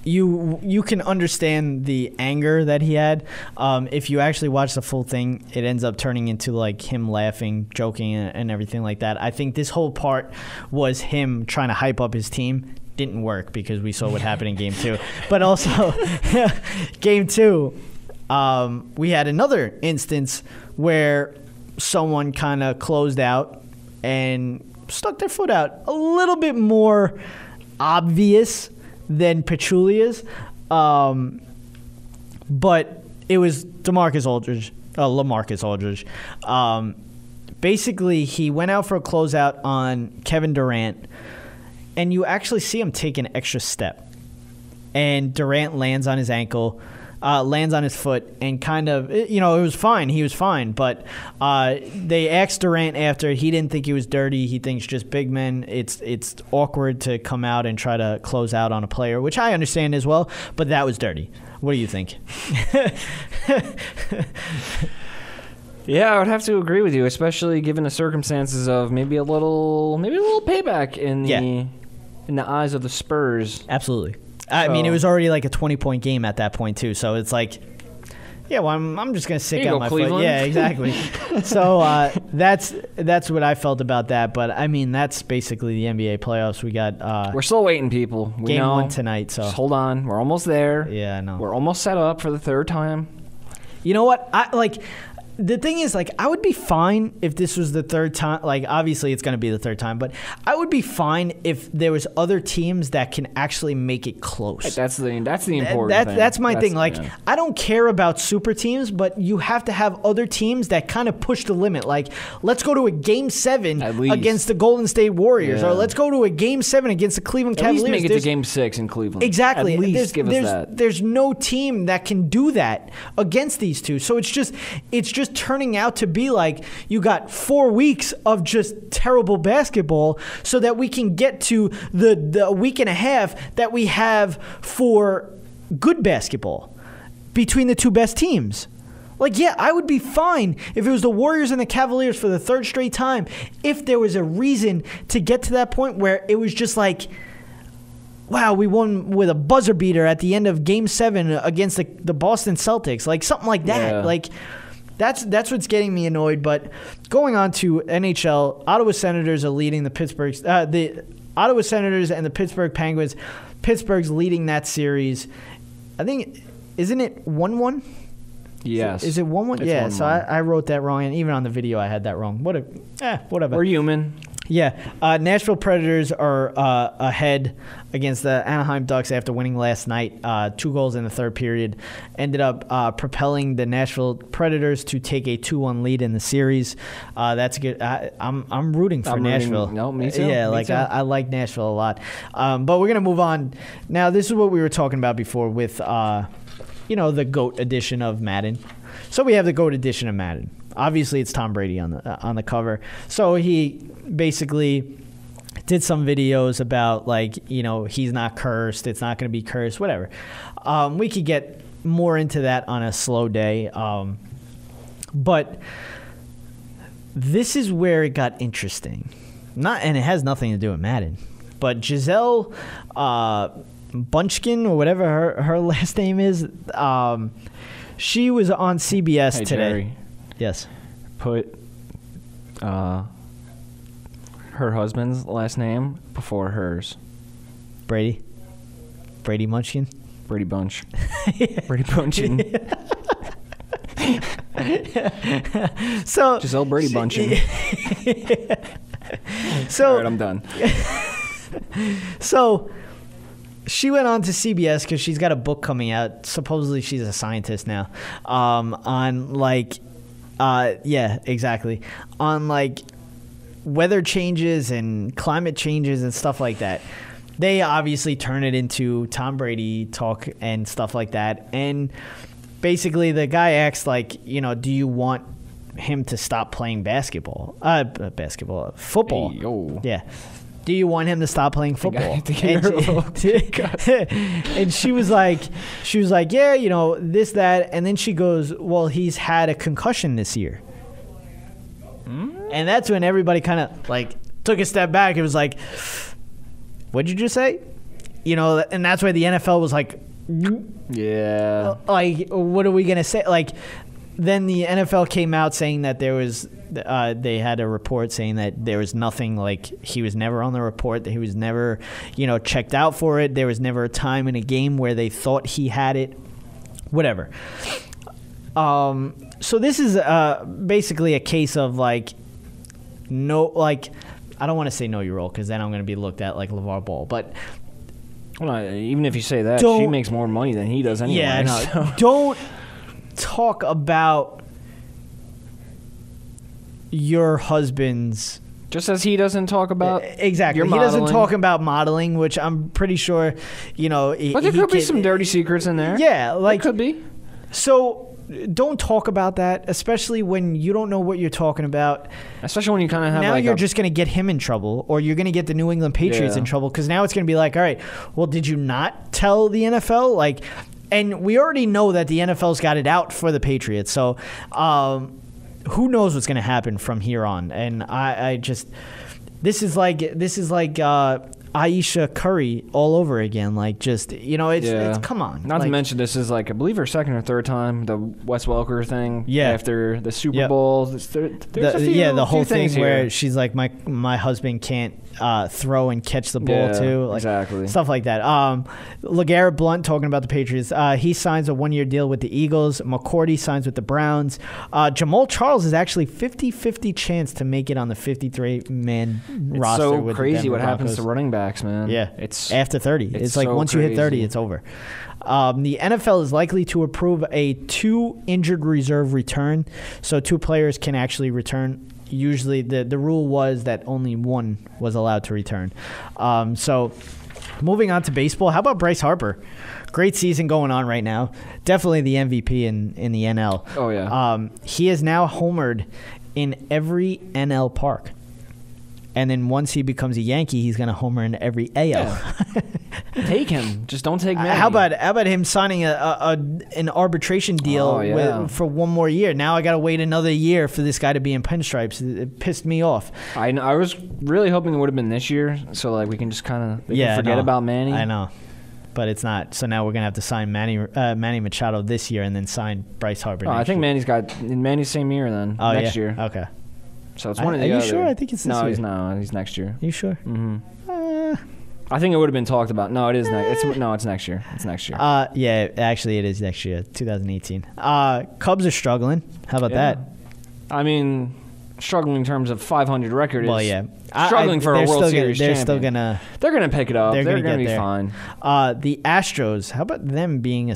you can understand the anger that he had. If you actually watch the full thing, it ends up turning into like him laughing, joking, and everything like that. I think this whole part was him trying to hype up his team. Didn't work because we saw what happened in Game 2. But also, Game 2, we had another instance where someone kind of closed out and stuck their foot out a little bit more obvious than Pachulia's. But it was LaMarcus Aldridge. Basically, he went out for a closeout on Kevin Durant, and you actually see him take an extra step. And Durant lands on his ankle, lands on his foot, and kind of, it was fine. He was fine. But they asked Durant after. He didn't think he was dirty. He thinks just big men, it's awkward to come out and try to close out on a player, which I understand as well. But that was dirty. What do you think? Yeah, I would have to agree with you, especially given the circumstances of maybe a little payback in the eyes of the Spurs. Absolutely. I mean, it was already like a 20-point game at that point too. So it's like, yeah, well, I'm just gonna stick out my foot. Yeah, exactly. So that's what I felt about that. But I mean, that's basically the NBA playoffs. We got. We're still waiting, people. We game know. 1 tonight. So just hold on, we're almost there. Yeah, I know. We're almost set up for the third time. You know what? The thing is, I would be fine if this was the third time. Obviously, it's going to be the third time, but I would be fine if there was other teams that can actually make it close. That's the important thing. That's my thing. I don't care about super teams, but you have to have other teams that kind of push the limit. Let's go to a Game 7 against the Golden State Warriors, or let's go to a Game 7 against the Cleveland Cavaliers. At least make it to Game 6 in Cleveland. Exactly. At least give us that. There's no team that can do that against these two. So it's just turning out to be like you got 4 weeks of just terrible basketball so that we can get to the week and a half that we have for good basketball between the two best teams. I would be fine if it was the Warriors and the Cavaliers for the third straight time if there was a reason to get to that point where it was just like, wow, we won with a buzzer beater at the end of Game 7 against the Boston Celtics. Something like that. Yeah. That's what's getting me annoyed. But going on to NHL, Ottawa Senators are leading the Ottawa Senators and the Pittsburgh Penguins. Pittsburgh's leading that series. I think, isn't it 1-1? Yes. Is it 1-1? Yeah, 1-1. so I wrote that wrong, and even on the video I had that wrong. Whatever. We're human. Yeah. Nashville Predators are ahead against the Anaheim Ducks after winning last night. 2 goals in the third period. Ended up propelling the Nashville Predators to take a 2-1 lead in the series. That's good. I'm rooting for Nashville. No, me too. Yeah, me too. I like Nashville a lot. But we're going to move on. Now, this is what we were talking about before with, the GOAT edition of Madden. So we have the GOAT edition of Madden. Obviously, it's Tom Brady on the cover. So he basically did some videos about he's not cursed, it's not going to be cursed, whatever. We could get more into that on a slow day. But this is where it got interesting. And it has nothing to do with Madden. But Giselle Bunchkin, or whatever her last name is, she was on CBS today. Jerry, yes. Put her husband's last name before hers. Brady Munchkin? Brady Bunch. Brady Bunchkin. So Giselle Brady Bunchkin. So all right, I'm done. So she went on to CBS because she's got a book coming out. Supposedly she's a scientist now. On like, yeah, exactly. On like weather changes and climate changes and stuff like that. They obviously turn it into Tom Brady talk and stuff like that. And basically the guy asks, like, you know, do you want him to stop playing football? Hey, yo. Yeah. Do you want him to stop playing football? And she was like, yeah, you know, this, that. And then she goes, well, he's had a concussion this year. And that's when everybody kind of like took a step back. It was like, what'd you just say? You know, and that's why the NFL was like, yeah. Like, what are we going to say? Like, then the NFL came out saying that there was, they had a report saying that there was nothing, like, he was never on the report, that he was never, you know, checked out for it. There was never a time in a game where they thought he had it. Whatever. So this is basically a case of, like, no, like, I don't want to say know your role because then I'm going to be looked at like LeVar Ball. But well, even if you say that, she makes more money than he does anyway. Yeah, no, so. Don't talk about your husband's. Just as he doesn't talk about exactly, your he doesn't talk about modeling, which I'm pretty sure, you know. But there could be some dirty secrets in there. Yeah, like there could be. So don't talk about that, especially when you don't know what you're talking about. Especially when you kind of have now like you're just going to get him in trouble, or you're going to get the New England Patriots in trouble, because now it's going to be like, all right, well, did you not tell the NFL? Like, and we already know that the NFL's got it out for the Patriots, so who knows what's going to happen from here on? And I just, this is like Aisha Curry all over again. Like, just, you know, it's come on. Not to mention, this is like, I believe her second or third time, the Wes Welker thing. Yeah. After the Super Bowl. There's the whole thing here where she's like, my husband can't throw and catch the ball too. Like, exactly. Stuff like that. LeGarrette Blount talking about the Patriots. He signs a 1-year deal with the Eagles. McCourty signs with the Browns. Jamal Charles is actually 50-50 chance to make it on the 53-man roster. So with crazy the Denver what happens Broncos. to running backs, man. Yeah, it's after 30. It's like so once you hit 30, crazy. it's over. The NFL is likely to approve a 2 injured reserve return, so 2 players can actually return. Usually, the rule was that only 1 was allowed to return. So, moving on to baseball, how about Bryce Harper? Great season going on right now. Definitely the MVP in the NL. Oh, yeah. He is now homered in every NL park. And then once he becomes a Yankee, he's going to homer in every AL. Yeah. Take him. Just don't take Manny. How about him signing an arbitration deal for 1 more year? Now I got to wait another year for this guy to be in pinstripes. It pissed me off. I was really hoping it would have been this year, so like we can just kind of forget about Manny. I know, but it's not. So now we're gonna have to sign Manny Machado this year and then sign Bryce Harper. I think Manny's same year then. Next year. Okay. So it's one of the other. Are you sure? I think it's this year. He's next year. You sure? Mm-hmm. I think it would have been talked about. No, it is next. It's next year. It's next year. Yeah, actually, it is next year, 2018. Cubs are struggling. How about that? I mean, struggling in terms of 500 record. Well, yeah, struggling for a World Series champion. They're gonna pick it up. They're gonna be fine. The Astros. How about them being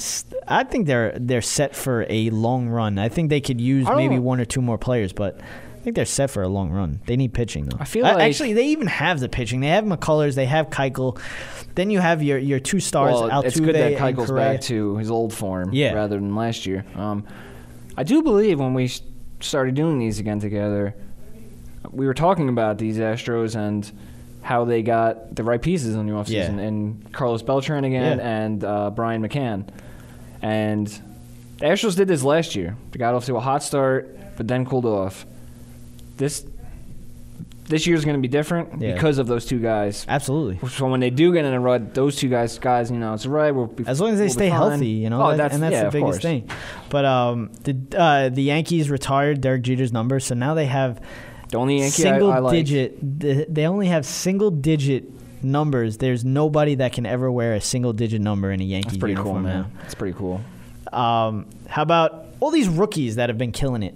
I think they're set for a long run. I think they could use maybe 1 or 2 more players, but I think they're set for a long run. They need pitching, though. I feel like... Actually, they even have the pitching. They have McCullers. They have Keuchel. Then you have your 2 stars, Altuve it's good that Keuchel's and Correa. back to his old form rather than last year. I do believe when we started doing these again together, we were talking about these Astros and how they got the right pieces in the offseason. And Carlos Beltran again and Brian McCann. And the Astros did this last year. They got off to a hot start, but then cooled off. this year's going to be different because of those two guys. Absolutely. So when they do get in a rut, those two guys, it's right. As long as they stay healthy, and that's the biggest thing. But the Yankees retired Derek Jeter's number, so now they have the only Yankee single digit. They only have single digit numbers. There's nobody that can ever wear a single digit number in a Yankees uniform cool, man. now. That's pretty cool. How about all these rookies that have been killing it?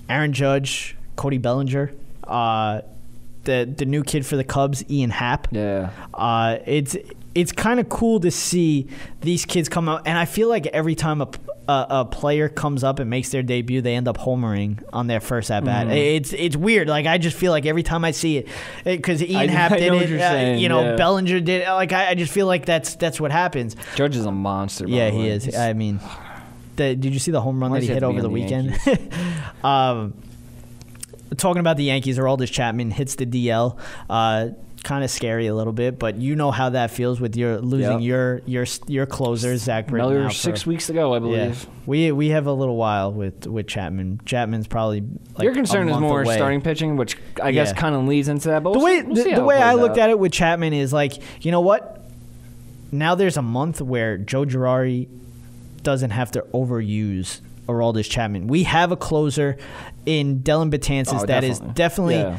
Aaron Judge, Cody Bellinger, the new kid for the Cubs, Ian Happ. Yeah. It's kind of cool to see these kids come out, and I feel like every time a player comes up and makes their debut, they end up homering on their first at bat. It's weird. Like, I just feel like every time I see it, because Ian Happ did it, Bellinger did it. Like, I just feel like that's what happens. Judge is a monster. Yeah, he is. I mean, did you see the home run that he hit over the weekend? Talking about the Yankees, Aroldis Chapman hits the DL. Kind of scary a little bit, but you know how that feels with your losing your closer, Zach Britton. Another 6 weeks to go, I believe. Yeah. We have a little while with Chapman. Chapman's probably like your concern is more away. Starting pitching, which I guess kind of leads into that. But the way I looked at it with Chapman is like, you know what? Now there's a month where Joe Girardi doesn't have to overuse Aroldis Chapman. We have a closer in Dellin Betances that is definitely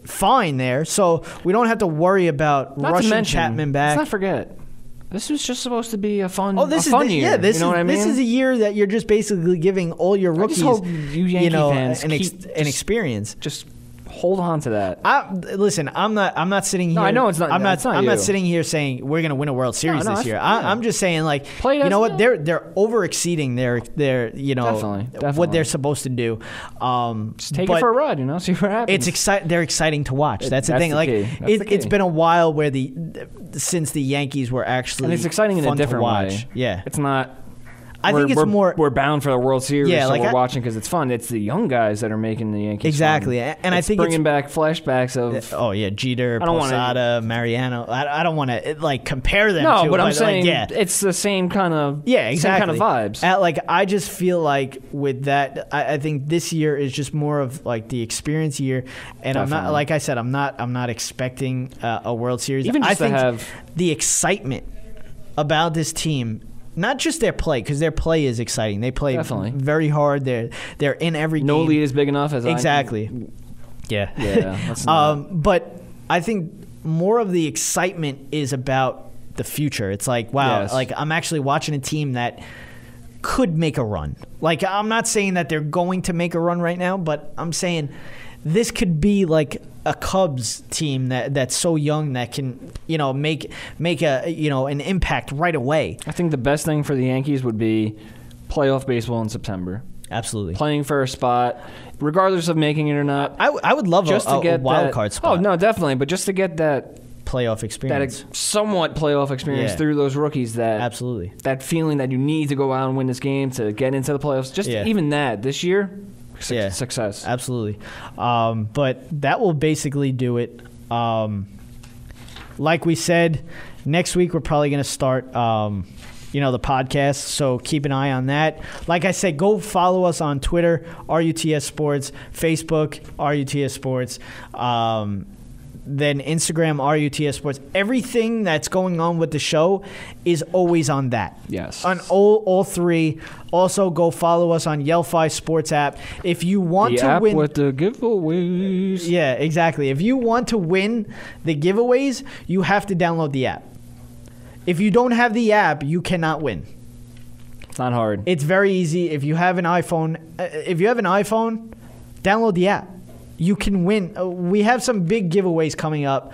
fine there, so we don't have to worry about rushing Chapman back. Let's not forget, this was just supposed to be a fun year. Yeah, this is a year that you're just basically giving all your rookies, I just hope you Yankee fans an experience. Just hold on to that. Listen, I'm not sitting here. No, I know it's not. I'm not not sitting here saying we're going to win a World Series this year. I'm just saying, like, you know what? They're over exceeding their definitely. what they're supposed to do. Just take it for a ride, see what happens. They're exciting to watch. That's the thing. Like, it's been a while where since the Yankees were actually, and it's exciting in a different way. Yeah, it's not. I think it's more. We're bound for the World Series, so like we're watching because it's fun. It's the young guys that are making the Yankees exactly, fun. And I think bringing back flashbacks of Jeter, Posada, Mariano. I don't want to compare them. No, to, but I'm saying it's the same kind of exactly same kind of vibes. I just feel like with that, I think this year is just more of like the experience year, and definitely. I'm not, like I said, I'm not expecting a World Series. Even just I think to have the excitement about this team. Not just their play, because their play is exciting. They play very hard. They're in every game. No lead is big enough as exactly. Yeah. That's not. But I think more of the excitement is about the future. It's like, wow, like I'm actually watching a team that could make a run. Like, I'm not saying that they're going to make a run right now, but I'm saying this could be like a Cubs team that's so young that can, make a, an impact right away. I think the best thing for the Yankees would be playoff baseball in September. Absolutely. Playing for a spot, regardless of making it or not. I would love just to get a wild card spot. Oh, no, definitely. But just to get that playoff experience. That somewhat playoff experience through those rookies. Absolutely. That feeling that you need to go out and win this game to get into the playoffs. Just even that this year. Success. Absolutely. But that will basically do it. Like we said, next week we're probably going to start, the podcast. So keep an eye on that. Like I said, go follow us on Twitter, RUTS Sports, Facebook, RUTS Sports. Then Instagram, RUTS Sports. Everything that's going on with the show is always on that. Yes. On all three. Also, go follow us on Yelphi Sports app. If you want to win... with the giveaways. Yeah, exactly. If you want to win the giveaways, you have to download the app. If you don't have the app, you cannot win. It's not hard. It's very easy. If you have an iPhone, download the app. You can win. We have some big giveaways coming up.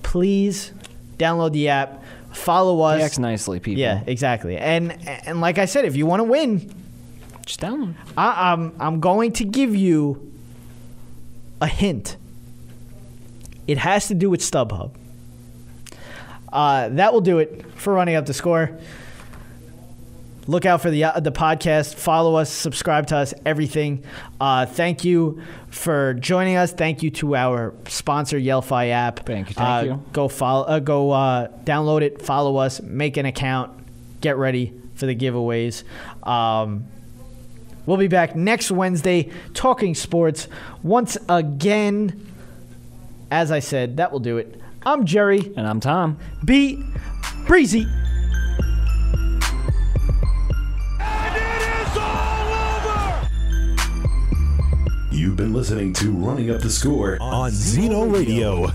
Please download the app. Follow us. React nicely, people. Yeah, exactly. And like I said, if you want to win, just download. I'm going to give you a hint. It has to do with StubHub. That will do it for Running Up the Score. Look out for the podcast. Follow us. Subscribe to us. Everything. Thank you for joining us. Thank you to our sponsor, Yelphi app. Thank you. Go follow. Go download it. Follow us. Make an account. Get ready for the giveaways. We'll be back next Wednesday talking sports once again. As I said, that will do it. I'm Jerry. And I'm Tom. Be breezy. You've been listening to Running Up the Score on Zeno Radio.